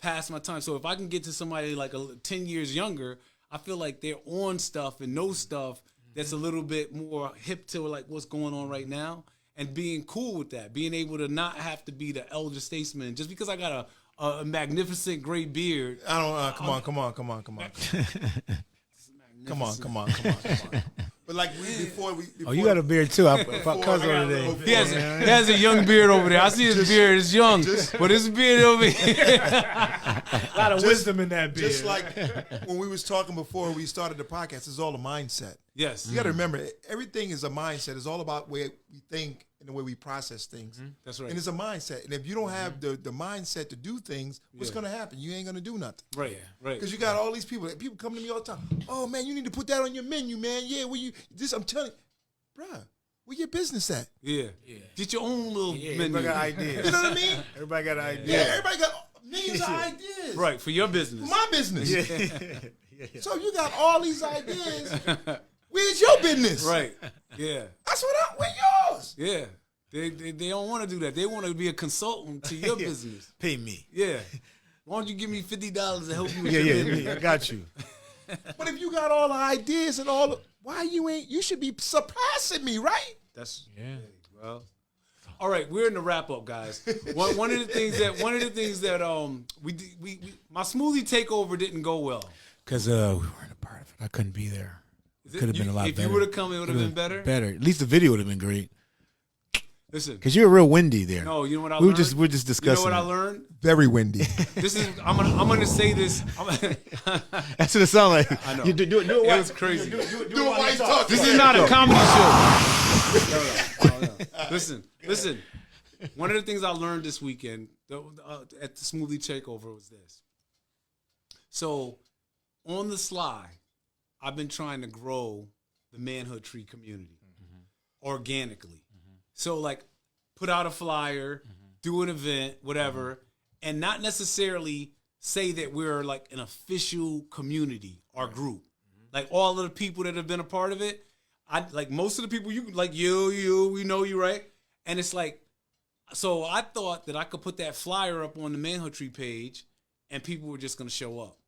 [SPEAKER 2] past my time. So if I can get to somebody like 10 years younger, I feel like they're on stuff and know stuff that's a little bit more hip to like what's going on right now, and being cool with that, being able to not have to be the elder statesman just because I got a magnificent gray beard.
[SPEAKER 4] I don't. Come on. Come on. But like before,
[SPEAKER 5] You got a beard too. I cousin over there.
[SPEAKER 2] He has a young beard over there. I see his beard. It's young, but his beard over here.
[SPEAKER 3] A lot of wisdom in that beard.
[SPEAKER 4] Just like when we was talking before we started the podcast, it's all a mindset.
[SPEAKER 2] Yes.
[SPEAKER 4] You got to remember, everything is a mindset. It's all about the way we think and the way we process things.
[SPEAKER 2] That's right.
[SPEAKER 4] And it's a mindset. And if you don't have the mindset to do things, what's going to happen? You ain't going to do nothing.
[SPEAKER 2] Right.
[SPEAKER 4] Because you got all these people. People come to me all the time. Oh, man, you need to put that on your menu, man. Yeah, I'm telling you. Bruh, where your business at?
[SPEAKER 2] Yeah. Get your own little menu.
[SPEAKER 5] Everybody got ideas.
[SPEAKER 4] You know what I mean?
[SPEAKER 5] Everybody got ideas.
[SPEAKER 4] Yeah, everybody got millions of ideas.
[SPEAKER 2] Right, for your business.
[SPEAKER 4] For my business. So you got all these ideas. Where where's your business?
[SPEAKER 2] Right. Yeah.
[SPEAKER 4] That's what where yours?
[SPEAKER 2] Yeah. They don't want to do that. They want to be a consultant to your
[SPEAKER 5] Yeah.
[SPEAKER 2] business.
[SPEAKER 5] Pay me.
[SPEAKER 2] Yeah. Why don't you give me $50 to help you with
[SPEAKER 5] Yeah,
[SPEAKER 2] your
[SPEAKER 5] yeah,
[SPEAKER 2] business?
[SPEAKER 5] me. I got you.
[SPEAKER 4] But if you got all the ideas and all, why you should be surpassing me, right?
[SPEAKER 5] That's
[SPEAKER 2] Well, all right, we're in the wrap up, guys. One of the things that we my smoothie takeover didn't go well.
[SPEAKER 1] Because we weren't a part of it. I couldn't be there. It could have been a lot
[SPEAKER 2] If
[SPEAKER 1] better.
[SPEAKER 2] you would have come, it would have been better.
[SPEAKER 1] Better. At least the video would have been great.
[SPEAKER 2] Listen,
[SPEAKER 1] Because you're real windy there.
[SPEAKER 2] no, you know what I
[SPEAKER 1] we're
[SPEAKER 2] learned.
[SPEAKER 1] just discussing.
[SPEAKER 2] You know what I
[SPEAKER 1] it.
[SPEAKER 2] learned?
[SPEAKER 4] Very windy.
[SPEAKER 2] This is I'm gonna say this.
[SPEAKER 1] That's what it sounds like.
[SPEAKER 2] I know.
[SPEAKER 1] You do it
[SPEAKER 2] It
[SPEAKER 1] while-
[SPEAKER 2] was crazy.
[SPEAKER 4] Do it while you talk.
[SPEAKER 2] This is not a comedy show. No. Listen. One of the things I learned this weekend at the Smoothie Takeover was this. So, on the sly, I've been trying to grow the Manhood Tree community organically. So, like, put out a flyer, do an event, whatever, and not necessarily say that we're like an official community or group. Like all of the people that have been a part of it, I like most of the people we know you, right? And it's like, so I thought that I could put that flyer up on the Manhood Tree page and people were just gonna show up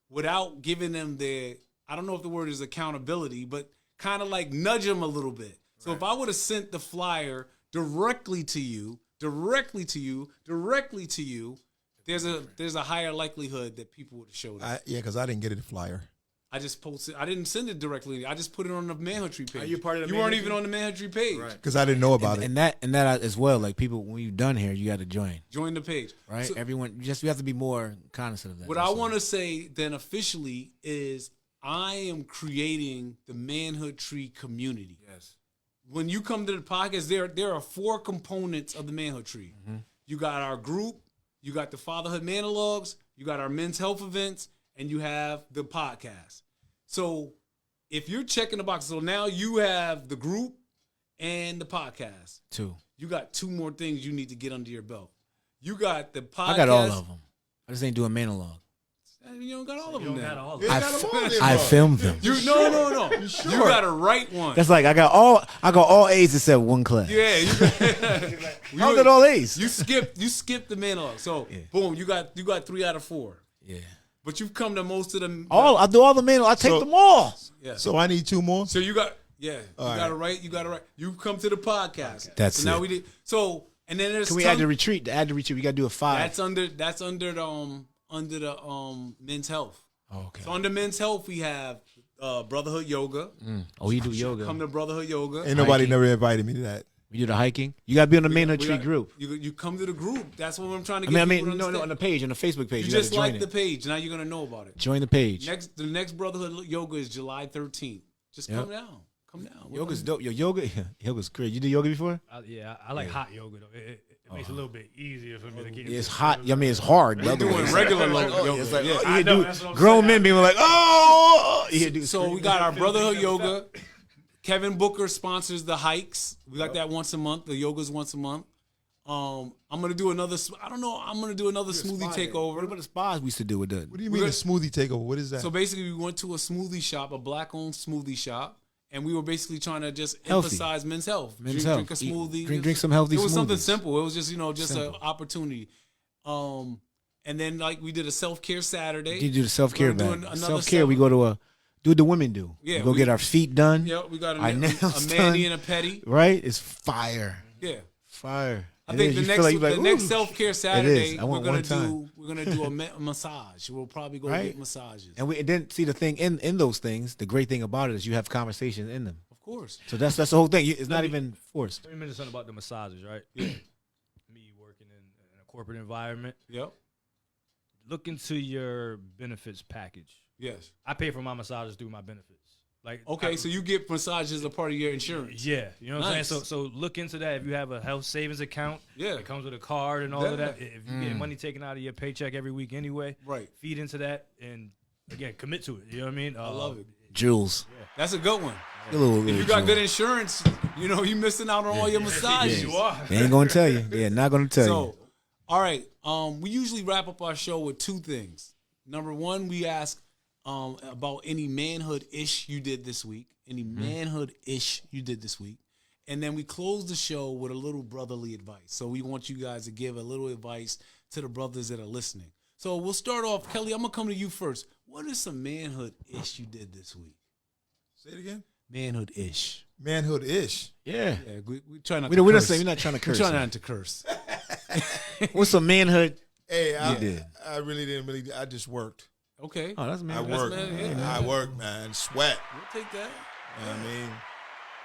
[SPEAKER 2] without giving them their, I don't know if the word is accountability, but kind of like nudge them a little bit. So if I would have sent the flyer directly to you, there's a higher likelihood that people would have showed up.
[SPEAKER 4] Yeah, because I didn't get a flyer.
[SPEAKER 2] I just posted. I didn't send it directly. I just put it on the Manhood Tree page.
[SPEAKER 5] Are you part of the
[SPEAKER 2] You weren't
[SPEAKER 5] Manhood
[SPEAKER 2] even
[SPEAKER 5] Tree?
[SPEAKER 2] on the Manhood Tree page.
[SPEAKER 5] Right.
[SPEAKER 4] Because I didn't know about it.
[SPEAKER 1] and that as well. Like people, when you're done here, you got to join.
[SPEAKER 2] Join the page.
[SPEAKER 1] Right.
[SPEAKER 2] So
[SPEAKER 1] Everyone, you have to be more cognizant of that.
[SPEAKER 2] what I want to say then officially is I am creating the Manhood Tree community.
[SPEAKER 5] yes.
[SPEAKER 2] When you come to the podcast, there are 4 components of the Manhood Tree. You got our group, you got the Fatherhood Monologues, you got our men's health events, and you have the podcast. So if you're checking the box, so now you have the group and the podcast.
[SPEAKER 1] 2.
[SPEAKER 2] You got 2 more things you need to get under your belt. You got the podcast.
[SPEAKER 1] I got all of them. I just ain't doing monologue.
[SPEAKER 2] You don't got all of
[SPEAKER 3] You
[SPEAKER 2] them
[SPEAKER 3] don't
[SPEAKER 2] now.
[SPEAKER 3] got all of
[SPEAKER 4] You
[SPEAKER 3] it.
[SPEAKER 4] ain't got them all there,
[SPEAKER 1] I
[SPEAKER 4] bro.
[SPEAKER 1] filmed them.
[SPEAKER 2] No. You
[SPEAKER 4] sure?
[SPEAKER 2] got to write one.
[SPEAKER 1] That's like I got all A's except one class.
[SPEAKER 2] Yeah.
[SPEAKER 1] How did all A's?
[SPEAKER 2] You skipped the monologue. So boom, you got 3 out of 4.
[SPEAKER 1] Yeah.
[SPEAKER 2] But you've come to most of them.
[SPEAKER 1] I do all the manual. I take
[SPEAKER 4] So-
[SPEAKER 1] them all.
[SPEAKER 2] Yeah.
[SPEAKER 4] So I need 2 more.
[SPEAKER 2] So you got
[SPEAKER 4] All right.
[SPEAKER 2] gotta write. You gotta write. You come to the podcast.
[SPEAKER 1] That's
[SPEAKER 2] so now
[SPEAKER 1] it.
[SPEAKER 2] we did. So and then there's
[SPEAKER 1] Can we add the retreat? To add the retreat, we got to do a 5.
[SPEAKER 2] that's under the men's health.
[SPEAKER 1] Oh, okay.
[SPEAKER 2] So under men's health we have Brotherhood Yoga.
[SPEAKER 1] Oh, you do yoga.
[SPEAKER 2] Come to Brotherhood Yoga.
[SPEAKER 4] Ain't nobody
[SPEAKER 1] Hiking.
[SPEAKER 4] never invited me to that.
[SPEAKER 1] We do the hiking. You got to be on the Manhood
[SPEAKER 2] We
[SPEAKER 1] Tree
[SPEAKER 2] got-
[SPEAKER 1] group.
[SPEAKER 2] You come to the group. That's what I'm trying to
[SPEAKER 1] I
[SPEAKER 2] get
[SPEAKER 1] mean,
[SPEAKER 2] people to
[SPEAKER 1] no,
[SPEAKER 2] understand.
[SPEAKER 1] on the page, on the Facebook page.
[SPEAKER 2] You
[SPEAKER 1] You,
[SPEAKER 2] just
[SPEAKER 1] got to join
[SPEAKER 2] like
[SPEAKER 1] it.
[SPEAKER 2] the page. Now you're gonna know about it.
[SPEAKER 1] Join the page.
[SPEAKER 2] The next Brotherhood Yoga is July 13th. Just
[SPEAKER 1] Yep.
[SPEAKER 2] come down. Come down. We're
[SPEAKER 1] Yoga's
[SPEAKER 2] gonna-
[SPEAKER 1] dope. Yoga's great. You did yoga before?
[SPEAKER 3] I like hot yoga though. It makes it a little bit easier for me to get.
[SPEAKER 1] It's hot. I mean, it's hard.
[SPEAKER 2] We're doing regular yoga.
[SPEAKER 1] It's like,
[SPEAKER 2] Yeah.
[SPEAKER 1] you
[SPEAKER 3] I
[SPEAKER 1] hear
[SPEAKER 3] know,
[SPEAKER 1] dude-
[SPEAKER 3] that's what I'm
[SPEAKER 1] grown
[SPEAKER 3] saying.
[SPEAKER 1] men being like, oh. You hear dudes
[SPEAKER 2] So we
[SPEAKER 1] screaming.
[SPEAKER 2] got our Brotherhood Yoga. Kevin Booker sponsors the hikes. We got that once a month. The yoga's once a month. I'm gonna do another. I don't know. I'm gonna do another smoothie
[SPEAKER 1] What
[SPEAKER 2] takeover.
[SPEAKER 1] about the spas we used to do with the?
[SPEAKER 4] What do you mean a smoothie takeover? What is that?
[SPEAKER 2] So basically, we went to a smoothie shop, a black-owned smoothie shop, and we were basically trying to just
[SPEAKER 1] Healthy.
[SPEAKER 2] emphasize men's health.
[SPEAKER 1] Men's
[SPEAKER 2] drink
[SPEAKER 1] health.
[SPEAKER 2] a
[SPEAKER 1] Eat-
[SPEAKER 2] smoothie.
[SPEAKER 1] drink some healthy
[SPEAKER 2] It was something
[SPEAKER 1] smoothies.
[SPEAKER 2] simple. It was just just an
[SPEAKER 1] Simple.
[SPEAKER 2] opportunity. And then like we did a self-care Saturday.
[SPEAKER 1] You do the self care,
[SPEAKER 2] We're doing
[SPEAKER 1] man.
[SPEAKER 2] another
[SPEAKER 1] Self care. We go to do what the women do.
[SPEAKER 2] Yeah,
[SPEAKER 1] we go
[SPEAKER 2] we-
[SPEAKER 1] get our feet done.
[SPEAKER 2] Yeah, we got a
[SPEAKER 1] Our
[SPEAKER 2] a
[SPEAKER 1] nails
[SPEAKER 2] mani
[SPEAKER 1] done.
[SPEAKER 2] and a petty.
[SPEAKER 1] Right? It's fire.
[SPEAKER 2] Yeah.
[SPEAKER 1] Fire.
[SPEAKER 2] I
[SPEAKER 1] It
[SPEAKER 2] think
[SPEAKER 1] is.
[SPEAKER 2] the
[SPEAKER 1] You
[SPEAKER 2] next
[SPEAKER 1] feel like you be like,
[SPEAKER 2] the next
[SPEAKER 1] "Ooh."
[SPEAKER 2] self-care Saturday
[SPEAKER 1] I went one time.
[SPEAKER 2] we're gonna do a massage. We'll probably go
[SPEAKER 1] Right.
[SPEAKER 2] get massages.
[SPEAKER 1] And we then see the thing in those things. The great thing about it is you have conversations in them.
[SPEAKER 2] Of course.
[SPEAKER 1] So that's the whole thing. It's not even forced.
[SPEAKER 3] Let me mention something about the massages, right? Me working in a corporate environment.
[SPEAKER 2] Yep.
[SPEAKER 3] Look into your benefits package.
[SPEAKER 2] Yes.
[SPEAKER 3] I pay for my massages through my benefits. Like
[SPEAKER 2] Okay, so you get massages as a part of your insurance.
[SPEAKER 3] yeah, you know what I'm
[SPEAKER 2] Nice.
[SPEAKER 3] saying. So look into that. If you have a health savings account,
[SPEAKER 2] Yeah.
[SPEAKER 3] it comes with a card and all of that.
[SPEAKER 2] Yeah.
[SPEAKER 3] If you get money taken out of your paycheck every week anyway,
[SPEAKER 2] Right.
[SPEAKER 3] feed into that and again commit to it. You know what I mean?
[SPEAKER 2] I love it.
[SPEAKER 1] Jules.
[SPEAKER 2] That's a good one.
[SPEAKER 1] A little,
[SPEAKER 2] If you got
[SPEAKER 1] Jules.
[SPEAKER 2] good insurance, you missing out on all your massages.
[SPEAKER 3] You are.
[SPEAKER 1] They ain't gonna tell you. They're not gonna tell
[SPEAKER 2] So,
[SPEAKER 1] you.
[SPEAKER 2] all right. We usually wrap up our show with 2 things. Number one, we ask about any manhood-ish you did this week. Any manhood-ish you did this week. And then we close the show with a little brotherly advice. So we want you guys to give a little advice to the brothers that are listening. So we'll start off. Kelly, I'm going to come to you first. What is some manhood-ish you did this week?
[SPEAKER 4] Say it again.
[SPEAKER 2] Manhood-ish.
[SPEAKER 5] Manhood-ish.
[SPEAKER 1] Yeah.
[SPEAKER 2] Yeah, we try not
[SPEAKER 1] We
[SPEAKER 2] to
[SPEAKER 1] don't
[SPEAKER 2] curse.
[SPEAKER 1] say we're not trying to curse.
[SPEAKER 2] We're trying
[SPEAKER 1] man.
[SPEAKER 2] not to curse.
[SPEAKER 1] What's some manhood?
[SPEAKER 4] Hey, I
[SPEAKER 1] did.
[SPEAKER 4] I really didn't. I just worked.
[SPEAKER 2] Okay.
[SPEAKER 1] Oh, that's
[SPEAKER 4] I
[SPEAKER 1] manhood.
[SPEAKER 2] That's
[SPEAKER 4] worked.
[SPEAKER 2] man, yeah.
[SPEAKER 4] I worked, man. Sweat.
[SPEAKER 2] We'll take that.
[SPEAKER 4] You know what I mean?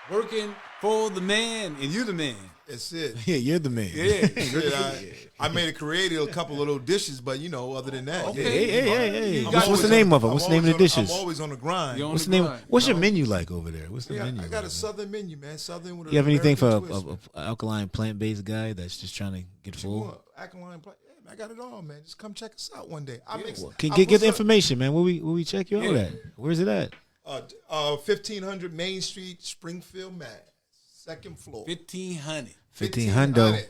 [SPEAKER 2] Working for the man, and you the man.
[SPEAKER 4] That's it.
[SPEAKER 1] Yeah, you're the man.
[SPEAKER 2] Yeah.
[SPEAKER 4] Shit, I made a creative, a couple of little dishes, but other than that,
[SPEAKER 2] Okay.
[SPEAKER 1] Hey.
[SPEAKER 2] You
[SPEAKER 1] What's
[SPEAKER 2] got-
[SPEAKER 1] the name of it?
[SPEAKER 4] I'm
[SPEAKER 1] What's the name of the
[SPEAKER 4] always
[SPEAKER 1] dishes?
[SPEAKER 4] I'm always on the grind.
[SPEAKER 2] You're on
[SPEAKER 1] What's
[SPEAKER 2] the
[SPEAKER 1] the name?
[SPEAKER 2] grind.
[SPEAKER 1] What's your menu like over there? What's the
[SPEAKER 4] Yeah,
[SPEAKER 1] menu?
[SPEAKER 4] I got
[SPEAKER 1] over
[SPEAKER 4] a southern menu, man. Southern with a
[SPEAKER 1] You have anything for
[SPEAKER 4] American twist.
[SPEAKER 1] a alkaline plant-based guy that's just trying to get
[SPEAKER 4] You
[SPEAKER 1] full?
[SPEAKER 4] want alkaline plant? Yeah, man, I got it all, man. Just come check us out one day. I mix.
[SPEAKER 1] Can
[SPEAKER 4] I
[SPEAKER 1] get
[SPEAKER 4] put
[SPEAKER 1] the
[SPEAKER 4] some-
[SPEAKER 1] information, man. Where we check you out
[SPEAKER 2] Yeah.
[SPEAKER 1] at? Where's it at?
[SPEAKER 4] 1500 Main Street, Springfield, Mass. Second floor.
[SPEAKER 2] 1,500.
[SPEAKER 1] 1500.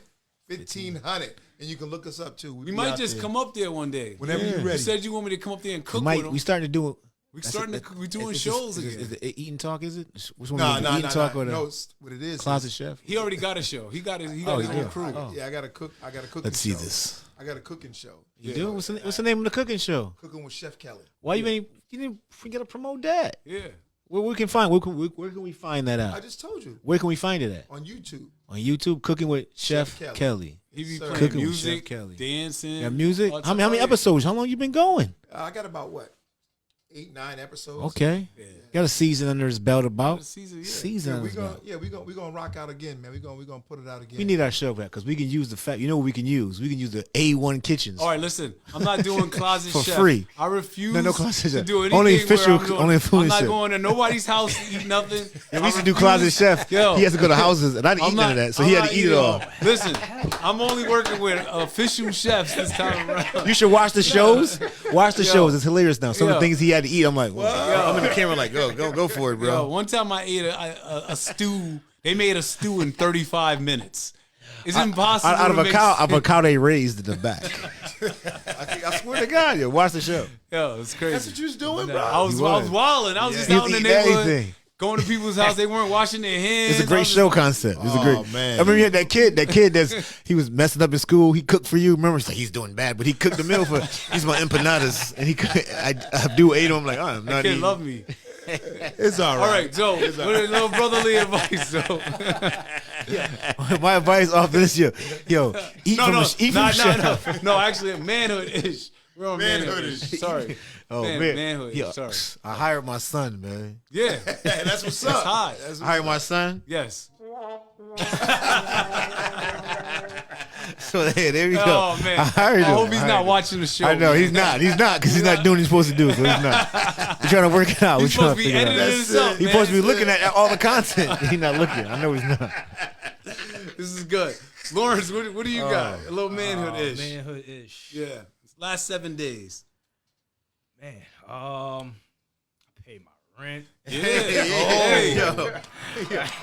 [SPEAKER 4] 1500. And you can look us up too.
[SPEAKER 2] We might just come up there one day.
[SPEAKER 4] whenever
[SPEAKER 1] Yeah.
[SPEAKER 4] you're
[SPEAKER 2] You
[SPEAKER 4] ready.
[SPEAKER 2] said you want me to come up there and cook
[SPEAKER 1] We
[SPEAKER 2] with them.
[SPEAKER 1] starting to do it.
[SPEAKER 2] We starting to. We doing shows again.
[SPEAKER 1] Is it Eating Talk? Is it? Which one?
[SPEAKER 4] No,
[SPEAKER 1] is it?
[SPEAKER 4] no,
[SPEAKER 1] Eating
[SPEAKER 4] no,
[SPEAKER 1] Talk
[SPEAKER 4] no.
[SPEAKER 1] or the
[SPEAKER 4] No, what it is.
[SPEAKER 1] Closet
[SPEAKER 4] is-
[SPEAKER 1] Chef?
[SPEAKER 2] He already got a show. He got his
[SPEAKER 1] he
[SPEAKER 2] own
[SPEAKER 1] do?
[SPEAKER 2] crew.
[SPEAKER 1] Oh.
[SPEAKER 4] Yeah, I got a cook. I got a cooking.
[SPEAKER 1] Let's see
[SPEAKER 4] show.
[SPEAKER 1] this.
[SPEAKER 4] I got a cooking show.
[SPEAKER 1] You do? What's the name of the cooking show?
[SPEAKER 4] Cooking with Chef Kelly.
[SPEAKER 1] Why you didn't forget to promote that?
[SPEAKER 2] Yeah.
[SPEAKER 1] Where we can find where can we find that
[SPEAKER 4] I
[SPEAKER 1] out?
[SPEAKER 4] just told you
[SPEAKER 1] Where can we find it at?
[SPEAKER 4] on YouTube.
[SPEAKER 1] On YouTube, Cooking with Chef
[SPEAKER 4] Chef
[SPEAKER 1] Kelly.
[SPEAKER 2] He be
[SPEAKER 4] Sir.
[SPEAKER 2] playing
[SPEAKER 1] Cooking with
[SPEAKER 2] music,
[SPEAKER 1] Chef Kelly.
[SPEAKER 2] dancing.
[SPEAKER 1] Yeah, music.
[SPEAKER 2] all
[SPEAKER 1] How many
[SPEAKER 2] type-
[SPEAKER 1] episodes? How long you been going?
[SPEAKER 4] I got about what 8, 9 episodes.
[SPEAKER 1] Okay,
[SPEAKER 2] Yeah.
[SPEAKER 1] got a season under his belt about.
[SPEAKER 2] The season, yeah.
[SPEAKER 1] Season
[SPEAKER 4] Yeah,
[SPEAKER 1] under
[SPEAKER 4] we
[SPEAKER 1] his
[SPEAKER 4] gonna
[SPEAKER 1] belt.
[SPEAKER 4] we gonna rock out again, man. We gonna put it out again.
[SPEAKER 1] We need our show back because we can use the fact. You know what we can use? We can use the A1 kitchens.
[SPEAKER 2] All right, listen. I'm not doing closet
[SPEAKER 1] For
[SPEAKER 2] chef.
[SPEAKER 1] free.
[SPEAKER 2] I refuse
[SPEAKER 1] No closet
[SPEAKER 2] to
[SPEAKER 1] chef.
[SPEAKER 2] do anything.
[SPEAKER 1] Only
[SPEAKER 2] where
[SPEAKER 1] official-
[SPEAKER 2] I'm doing-
[SPEAKER 1] only
[SPEAKER 2] I'm not
[SPEAKER 1] influencer.
[SPEAKER 2] going to nobody's house to eat nothing.
[SPEAKER 1] Yeah, we used to do Closet Chef.
[SPEAKER 2] Yo.
[SPEAKER 1] He has to go to houses, and I didn't
[SPEAKER 2] I'm
[SPEAKER 1] eat none of that, so he had to eat it all.
[SPEAKER 2] Listen, I'm only working with official chefs this time around.
[SPEAKER 1] You should watch the shows. Watch the
[SPEAKER 2] Yo.
[SPEAKER 1] shows. It's hilarious now. Some of
[SPEAKER 2] Yo.
[SPEAKER 1] the things he had to eat, I'm like, I'm in the camera like, go for it, bro.
[SPEAKER 2] Yo, one time I ate a stew. They made a stew in 35 minutes. It's impossible
[SPEAKER 1] Out of
[SPEAKER 2] to
[SPEAKER 1] a
[SPEAKER 2] make
[SPEAKER 1] cow, of a cow they raised in the back. I swear to God, yo, watch the show.
[SPEAKER 2] Yo, it's crazy.
[SPEAKER 4] That's what you was doing,
[SPEAKER 2] Nah,
[SPEAKER 4] bro.
[SPEAKER 2] I was
[SPEAKER 1] He was.
[SPEAKER 2] wilding. I was just
[SPEAKER 1] He
[SPEAKER 2] out
[SPEAKER 1] was
[SPEAKER 2] in the
[SPEAKER 1] eating
[SPEAKER 2] neighborhood,
[SPEAKER 1] everything.
[SPEAKER 2] going to people's house. They weren't washing their hands.
[SPEAKER 1] It's a
[SPEAKER 2] I
[SPEAKER 1] great
[SPEAKER 2] was
[SPEAKER 1] show
[SPEAKER 2] just-
[SPEAKER 1] concept. It's a
[SPEAKER 4] Oh,
[SPEAKER 1] great.
[SPEAKER 4] man.
[SPEAKER 1] I remember you had that kid he was messing up in school. He cooked for you. Remember, he's like, he's doing bad, but he cooked the meal for. He's my empanadas, and Abdul ate him. I'm like, oh, I'm
[SPEAKER 2] That
[SPEAKER 1] not
[SPEAKER 2] kid
[SPEAKER 1] eating.
[SPEAKER 2] love me.
[SPEAKER 4] It's all right.
[SPEAKER 2] All right, Joe. What a little brotherly advice, Joe.
[SPEAKER 1] My advice off this, yo, eat
[SPEAKER 2] No,
[SPEAKER 1] from
[SPEAKER 2] no,
[SPEAKER 1] eat from chef.
[SPEAKER 2] no. Actually, manhood-ish. We're on
[SPEAKER 4] Manhood-ish.
[SPEAKER 2] manhood-ish. Sorry.
[SPEAKER 1] Oh
[SPEAKER 2] Man-
[SPEAKER 1] man,
[SPEAKER 2] manhood.
[SPEAKER 1] Yo,
[SPEAKER 2] Sorry.
[SPEAKER 1] I hired my son, man.
[SPEAKER 2] Yeah,
[SPEAKER 4] Yeah, that's what's
[SPEAKER 2] that's
[SPEAKER 4] up.
[SPEAKER 2] hot.
[SPEAKER 1] I hired my son.
[SPEAKER 2] Yes.
[SPEAKER 1] So there you go.
[SPEAKER 2] Oh man.
[SPEAKER 1] I hired him.
[SPEAKER 2] I hope he's
[SPEAKER 1] I hired
[SPEAKER 2] not
[SPEAKER 1] him.
[SPEAKER 2] watching the show.
[SPEAKER 1] I know
[SPEAKER 2] man.
[SPEAKER 1] he's not because he's not doing what he's supposed to do. So he's not. We're trying to work it out.
[SPEAKER 2] He's
[SPEAKER 1] We're trying
[SPEAKER 2] supposed to be
[SPEAKER 1] figure it out.
[SPEAKER 2] editing this up.
[SPEAKER 1] He's
[SPEAKER 2] man.
[SPEAKER 1] supposed to be looking at all the content. He's not looking. I know he's not.
[SPEAKER 2] This is good. Lawrence, what do you got? A little manhood-ish.
[SPEAKER 3] Manhood-ish.
[SPEAKER 2] Yeah. Last 7 days.
[SPEAKER 3] Man, I pay my rent.
[SPEAKER 2] Yeah.
[SPEAKER 1] Hey, yo.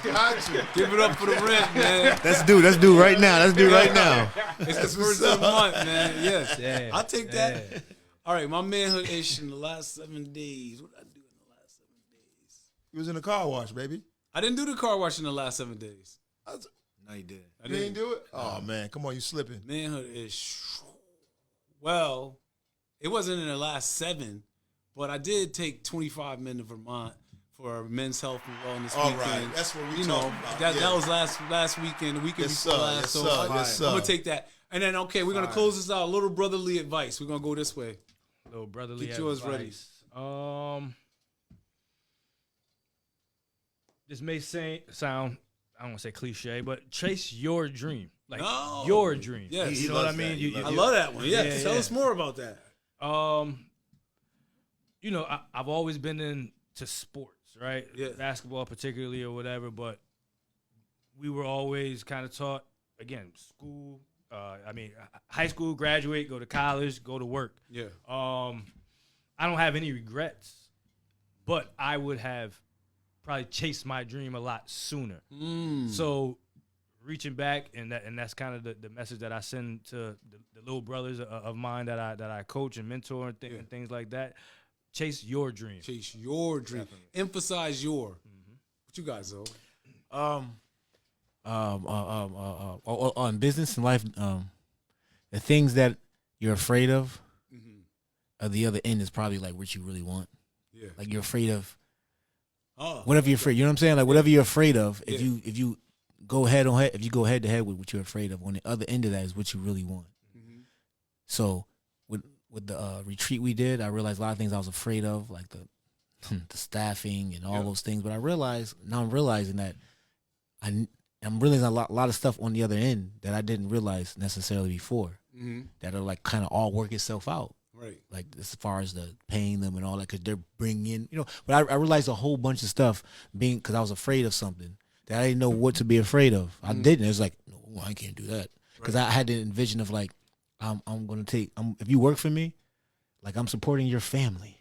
[SPEAKER 4] Got you.
[SPEAKER 2] Give it up for the rent, man.
[SPEAKER 1] Let's do right now. Let's do right now.
[SPEAKER 2] It's the first of the month, man. Yes.
[SPEAKER 3] Yeah,
[SPEAKER 2] I'll take that. All right, my manhood-ish in the last 7 days. What did I do in the last 7 days?
[SPEAKER 4] You was in the car wash, baby.
[SPEAKER 2] I didn't do the car wash in the last 7 days.
[SPEAKER 1] No, you did.
[SPEAKER 2] I
[SPEAKER 4] You didn't do it? Oh man, come on, you slipping.
[SPEAKER 2] Manhood-ish. Well, it wasn't in the last 7, but I did take 25 men to Vermont for Men's Health and Wellness
[SPEAKER 4] All
[SPEAKER 2] Weekend.
[SPEAKER 4] right, that's what we
[SPEAKER 2] You know,
[SPEAKER 4] talking about.
[SPEAKER 2] that
[SPEAKER 4] Yeah.
[SPEAKER 2] was last weekend, the weekend
[SPEAKER 4] Yes,
[SPEAKER 2] before
[SPEAKER 4] sir.
[SPEAKER 2] last.
[SPEAKER 4] Yes,
[SPEAKER 2] So
[SPEAKER 4] sir.
[SPEAKER 2] I'm
[SPEAKER 4] Yes,
[SPEAKER 2] gonna
[SPEAKER 4] sir.
[SPEAKER 2] take that. And then, okay, we're gonna close this out. A little brotherly advice. We're gonna go this way.
[SPEAKER 3] Little brotherly
[SPEAKER 2] Get yours
[SPEAKER 3] advice. This may sound, I don't want to say cliche, but chase your dream. Like
[SPEAKER 2] No.
[SPEAKER 3] your dream.
[SPEAKER 2] Yes.
[SPEAKER 3] You know what I mean?
[SPEAKER 2] I love that one. Yeah.
[SPEAKER 3] Yeah,
[SPEAKER 2] Tell
[SPEAKER 3] yeah.
[SPEAKER 2] us more about that.
[SPEAKER 3] You know, I've always been into sports, right?
[SPEAKER 2] Yeah.
[SPEAKER 3] Basketball particularly or whatever, but we were always kind of taught, again, school, high school, graduate, go to college, go to work.
[SPEAKER 2] Yeah.
[SPEAKER 3] I don't have any regrets, but I would have probably chased my dream a lot sooner. So reaching back, and that's kind of the message that I send to the little brothers of mine that I coach and mentor and things like that. chase your dream.
[SPEAKER 2] Chase your dream. Emphasize your. What you got, Zoe?
[SPEAKER 1] On business and life, the things that you're afraid of, at the other end is probably like what you really want.
[SPEAKER 2] Yeah.
[SPEAKER 1] Like you're afraid of whatever you're afraid. You know what I'm saying? Like whatever you're afraid of, if you go head to head with what you're afraid of, on the other end of that is what you really want. So with the retreat we did, I realized a lot of things I was afraid of, like the staffing and all those things. But I'm realizing that I'm realizing a lot of stuff on the other end that I didn't realize necessarily before, that are like kind of all work itself out.
[SPEAKER 2] Right.
[SPEAKER 1] Like as far as the paying them and all that, because they're bringing in, but I realized a whole bunch of stuff because I was afraid of something that I didn't know what to be afraid of. I didn't. It was like, no, I can't do that. Because I had the envision of like, I'm going to if you work for me, like I'm supporting your family.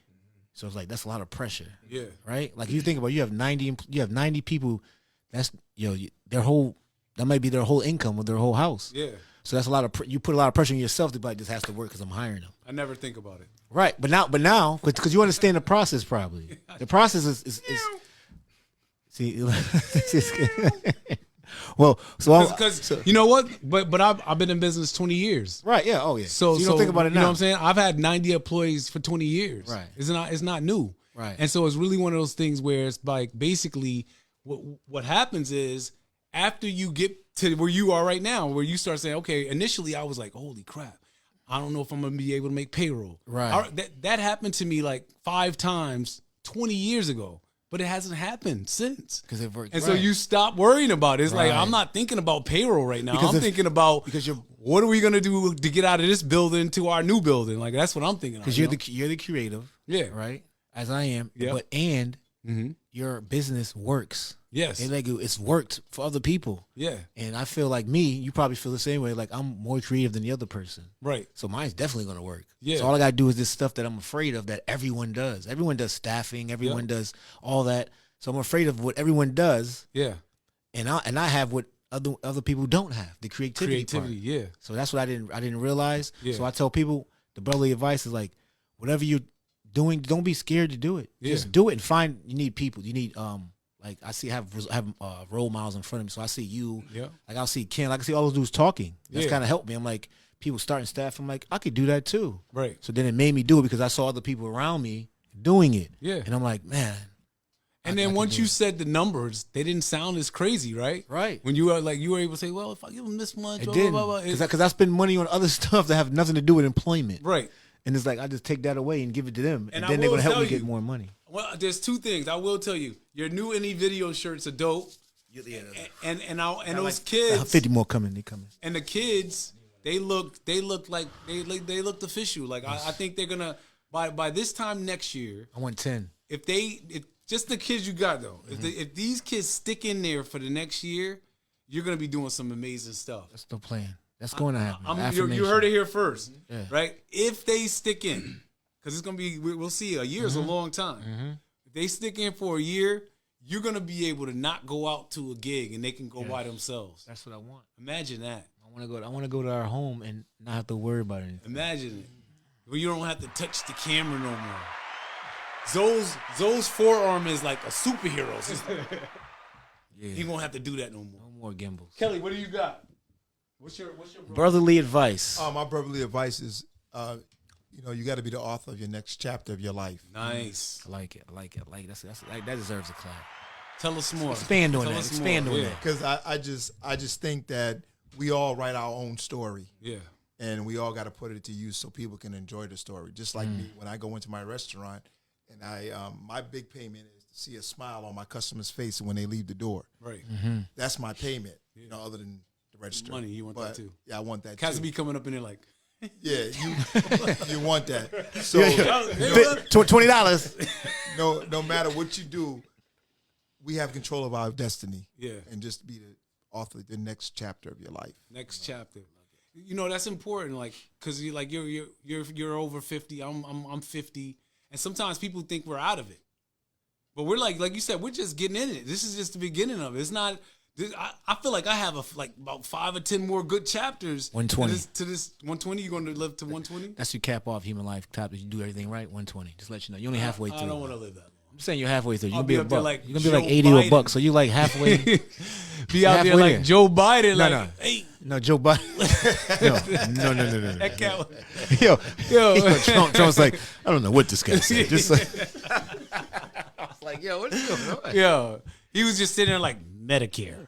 [SPEAKER 1] So it's like, that's a lot of pressure.
[SPEAKER 2] Yeah.
[SPEAKER 1] Right? Like you think about, you have 90 people, that's, that might be their whole income or their whole house.
[SPEAKER 2] Yeah.
[SPEAKER 1] So that's a lot of, you put a lot of pressure on yourself to be like, this has to work because I'm hiring them.
[SPEAKER 2] I never think about it.
[SPEAKER 1] Right. But now, because you understand the process probably. The process is see, well,
[SPEAKER 2] because you know what? But I've been in business 20 years.
[SPEAKER 1] Right. Yeah. Oh, yeah.
[SPEAKER 2] So
[SPEAKER 1] you don't think about it now.
[SPEAKER 2] You know what I'm saying? I've had 90 employees for 20 years.
[SPEAKER 1] Right.
[SPEAKER 2] It's not new.
[SPEAKER 1] Right.
[SPEAKER 2] And so it's really one of those things where it's like basically what happens is after you get to where you are right now, where you start saying, okay, initially I was like, holy crap, I don't know if I'm going to be able to make payroll.
[SPEAKER 1] Right.
[SPEAKER 2] That happened to me like 5 times 20 years ago. But it hasn't happened since.
[SPEAKER 1] Because it worked.
[SPEAKER 2] And so you stop worrying about it. It's like, I'm not thinking about payroll right now. I'm thinking about what are we going to do to get out of this building to our new building? Like, that's what I'm thinking of.
[SPEAKER 1] Because you're the creative.
[SPEAKER 2] Yeah.
[SPEAKER 1] Right? As I am.
[SPEAKER 2] Yeah.
[SPEAKER 1] Your business works.
[SPEAKER 2] Yes.
[SPEAKER 1] And like it's worked for other people.
[SPEAKER 2] Yeah.
[SPEAKER 1] And I feel like you probably feel the same way. Like I'm more creative than the other person.
[SPEAKER 2] Right.
[SPEAKER 1] So mine's definitely going to work.
[SPEAKER 2] Yeah.
[SPEAKER 1] So all I got to do is this stuff that I'm afraid of that everyone does. Everyone does staffing. Everyone does all that. So I'm afraid of what everyone does.
[SPEAKER 2] Yeah.
[SPEAKER 1] And I have what other people don't have, the creativity part.
[SPEAKER 2] Yeah.
[SPEAKER 1] So that's what I didn't realize.
[SPEAKER 2] Yeah.
[SPEAKER 1] So I tell people, the brotherly advice is like, whatever you're doing, don't be scared to do it.
[SPEAKER 2] Yeah.
[SPEAKER 1] Just do it and you need people. You need like I have role models in front of me. So I see you.
[SPEAKER 2] Yeah.
[SPEAKER 1] Like I'll see Ken. Like I see all those dudes talking. That's
[SPEAKER 2] Yeah.
[SPEAKER 1] kind of helped me. I'm like, people starting staff. I'm like, I could do that too.
[SPEAKER 2] Right.
[SPEAKER 1] So then it made me do it because I saw other people around me doing it.
[SPEAKER 2] Yeah.
[SPEAKER 1] And I'm like, man.
[SPEAKER 2] And then once you said the numbers, they didn't sound as crazy, right?
[SPEAKER 1] Right.
[SPEAKER 2] When you were able to say, well, if I give them this much,
[SPEAKER 1] It
[SPEAKER 2] blah,
[SPEAKER 1] didn't.
[SPEAKER 2] blah, blah, blah.
[SPEAKER 1] Because I spend money on other stuff that have nothing to do with employment.
[SPEAKER 2] Right.
[SPEAKER 1] And it's like, I just take that away and give it to them.
[SPEAKER 2] And
[SPEAKER 1] And
[SPEAKER 2] I
[SPEAKER 1] then they're
[SPEAKER 2] will
[SPEAKER 1] going to help
[SPEAKER 2] tell
[SPEAKER 1] me get
[SPEAKER 2] you-
[SPEAKER 1] more money.
[SPEAKER 2] Well, there's 2 things I will tell you. Your new Any Video shirts are dope. And those kids
[SPEAKER 1] 50 more coming. They coming.
[SPEAKER 2] and the kids, they looked official. Like I think they're gonna by this time next year,
[SPEAKER 1] I want 10.
[SPEAKER 2] if just the kids you got though, if these kids stick in there for the next year, you're gonna be doing some amazing stuff.
[SPEAKER 1] That's the plan. That's going to happen.
[SPEAKER 2] You heard it here first,
[SPEAKER 1] Yeah.
[SPEAKER 2] right? If they stick in, because it's gonna be, we'll see. A year is a long time. If they stick in for a year, you're gonna be able to not go out to a gig and they can go by themselves.
[SPEAKER 1] That's what I want.
[SPEAKER 2] Imagine that.
[SPEAKER 1] I want to go to our home and not have to worry about anything.
[SPEAKER 2] Imagine it. Well, you don't have to touch the camera no more. Zoe's forearm is like a superhero's.
[SPEAKER 1] Yeah.
[SPEAKER 2] He won't have to do that no more.
[SPEAKER 1] No more gimbals.
[SPEAKER 2] Kelly, what do you got? What's your
[SPEAKER 1] Brotherly advice.
[SPEAKER 4] My brotherly advice is, you got to be the author of your next chapter of your life.
[SPEAKER 2] Nice.
[SPEAKER 1] I like it. That deserves a clap.
[SPEAKER 2] Tell us more.
[SPEAKER 1] Expand on
[SPEAKER 2] Tell
[SPEAKER 1] that.
[SPEAKER 2] us
[SPEAKER 1] Expand
[SPEAKER 2] more.
[SPEAKER 1] on
[SPEAKER 2] Yeah.
[SPEAKER 1] that.
[SPEAKER 4] Because I just think that we all write our own story.
[SPEAKER 2] Yeah.
[SPEAKER 4] And we all got to put it to use so people can enjoy the story. Just like me, when I go into my restaurant, and my big payment is to see a smile on my customer's face when they leave the door.
[SPEAKER 2] Right.
[SPEAKER 4] That's my payment. Other than the register.
[SPEAKER 2] Money, you want that too.
[SPEAKER 4] Yeah, I want that
[SPEAKER 2] Cats
[SPEAKER 4] too.
[SPEAKER 2] be coming up in there like,
[SPEAKER 4] Yeah, you want that. So
[SPEAKER 1] $20.
[SPEAKER 4] no matter what you do, we have control of our destiny.
[SPEAKER 2] Yeah.
[SPEAKER 4] And just be the author of the next chapter of your life.
[SPEAKER 2] next chapter. That's important. Like, cause you're over 50. I'm 50, and sometimes people think we're out of it, but we're like you said, we're just getting in it. This is just the beginning of it. It's not I feel like I have about 5 or 10 more good chapters.
[SPEAKER 1] 120.
[SPEAKER 2] To this 120. You're going to live to 120?
[SPEAKER 1] That's your cap off human life top. If you do everything right, 120. Just let you know. You're only halfway through.
[SPEAKER 2] I don't want to live that long.
[SPEAKER 1] I'm saying you're halfway through. You're
[SPEAKER 2] I'll
[SPEAKER 1] gonna be a
[SPEAKER 2] up there
[SPEAKER 1] buck.
[SPEAKER 2] like
[SPEAKER 1] You're gonna be like
[SPEAKER 2] Joe
[SPEAKER 1] 80 to a
[SPEAKER 2] Biden.
[SPEAKER 1] buck. So you like halfway.
[SPEAKER 2] Be out there
[SPEAKER 1] Halfway
[SPEAKER 2] like
[SPEAKER 1] there.
[SPEAKER 2] Joe Biden.
[SPEAKER 5] No,
[SPEAKER 2] like,
[SPEAKER 5] no.
[SPEAKER 2] hey,
[SPEAKER 5] No, Joe Biden. No.
[SPEAKER 2] that cat.
[SPEAKER 5] Yo,
[SPEAKER 2] Yo.
[SPEAKER 5] Trump's like, I don't know what this guy said. Just like, I was like, yo, what's going on?
[SPEAKER 2] Yo, he was just sitting there like Medicare.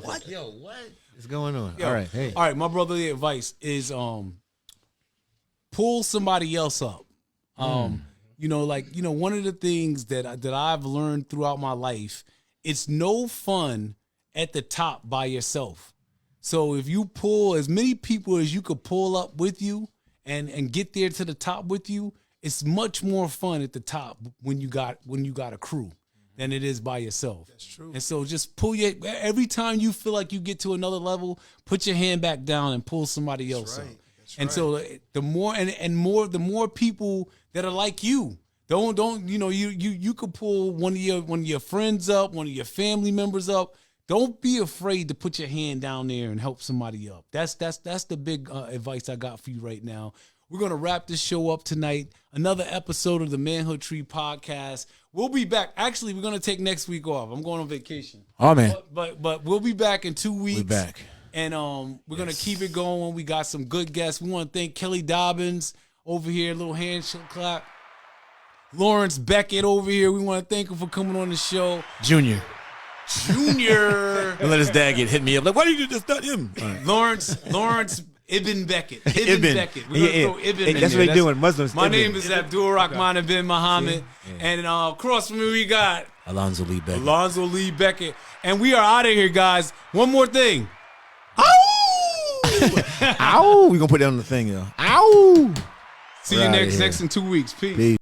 [SPEAKER 5] What? Yo, what is going on?
[SPEAKER 2] Yo,
[SPEAKER 5] All right, hey.
[SPEAKER 2] All right, my brotherly advice is pull somebody else up. One of the things that I've learned throughout my life, it's no fun at the top by yourself. So if you pull as many people as you could pull up with you and get there to the top with you, it's much more fun at the top when you got a crew than it is by yourself. That's true. And so just every time you feel like you get to another level, put your hand back down and pull somebody else up. And so the more people that are like you, you could pull one of your friends up, one of your family members up. Don't be afraid to put your hand down there and help somebody up. That's the big advice I got for you right now. We're going to wrap this show up tonight. Another episode of the Manhood Tree podcast. We'll be back. Actually, we're going to take next week off. I'm going on vacation.
[SPEAKER 1] Oh man.
[SPEAKER 2] But we'll be back in 2 weeks.
[SPEAKER 1] We're back.
[SPEAKER 2] And we're going to keep it going. We got some good guests. We want to thank Kelly Dobbins over here. A little handshake clap. Lawrence Beckett over here. We want to thank him for coming on the show.
[SPEAKER 1] Junior.
[SPEAKER 2] Junior.
[SPEAKER 1] Don't let his dad get hit me up. Like, why did you just not him? All right.
[SPEAKER 2] Lawrence Ibn Beckett. Ibn Beckett. We're
[SPEAKER 5] Yeah,
[SPEAKER 2] going to throw Ibn in
[SPEAKER 5] that's
[SPEAKER 2] there.
[SPEAKER 5] what they do when Muslims.
[SPEAKER 2] My
[SPEAKER 5] Ibn.
[SPEAKER 2] name is Abdul Rahman bin Muhammad. And across from me, we got
[SPEAKER 1] Alonzo Lee Beckett.
[SPEAKER 2] Alonzo Lee Beckett. And we are out of here, guys. One more thing. Ow!
[SPEAKER 5] Ow! We gonna put that on the thing, yo. Ow!
[SPEAKER 2] See
[SPEAKER 5] We're
[SPEAKER 2] you
[SPEAKER 5] outta
[SPEAKER 2] next
[SPEAKER 5] here.
[SPEAKER 2] in 2 weeks. Peace.
[SPEAKER 5] Peace.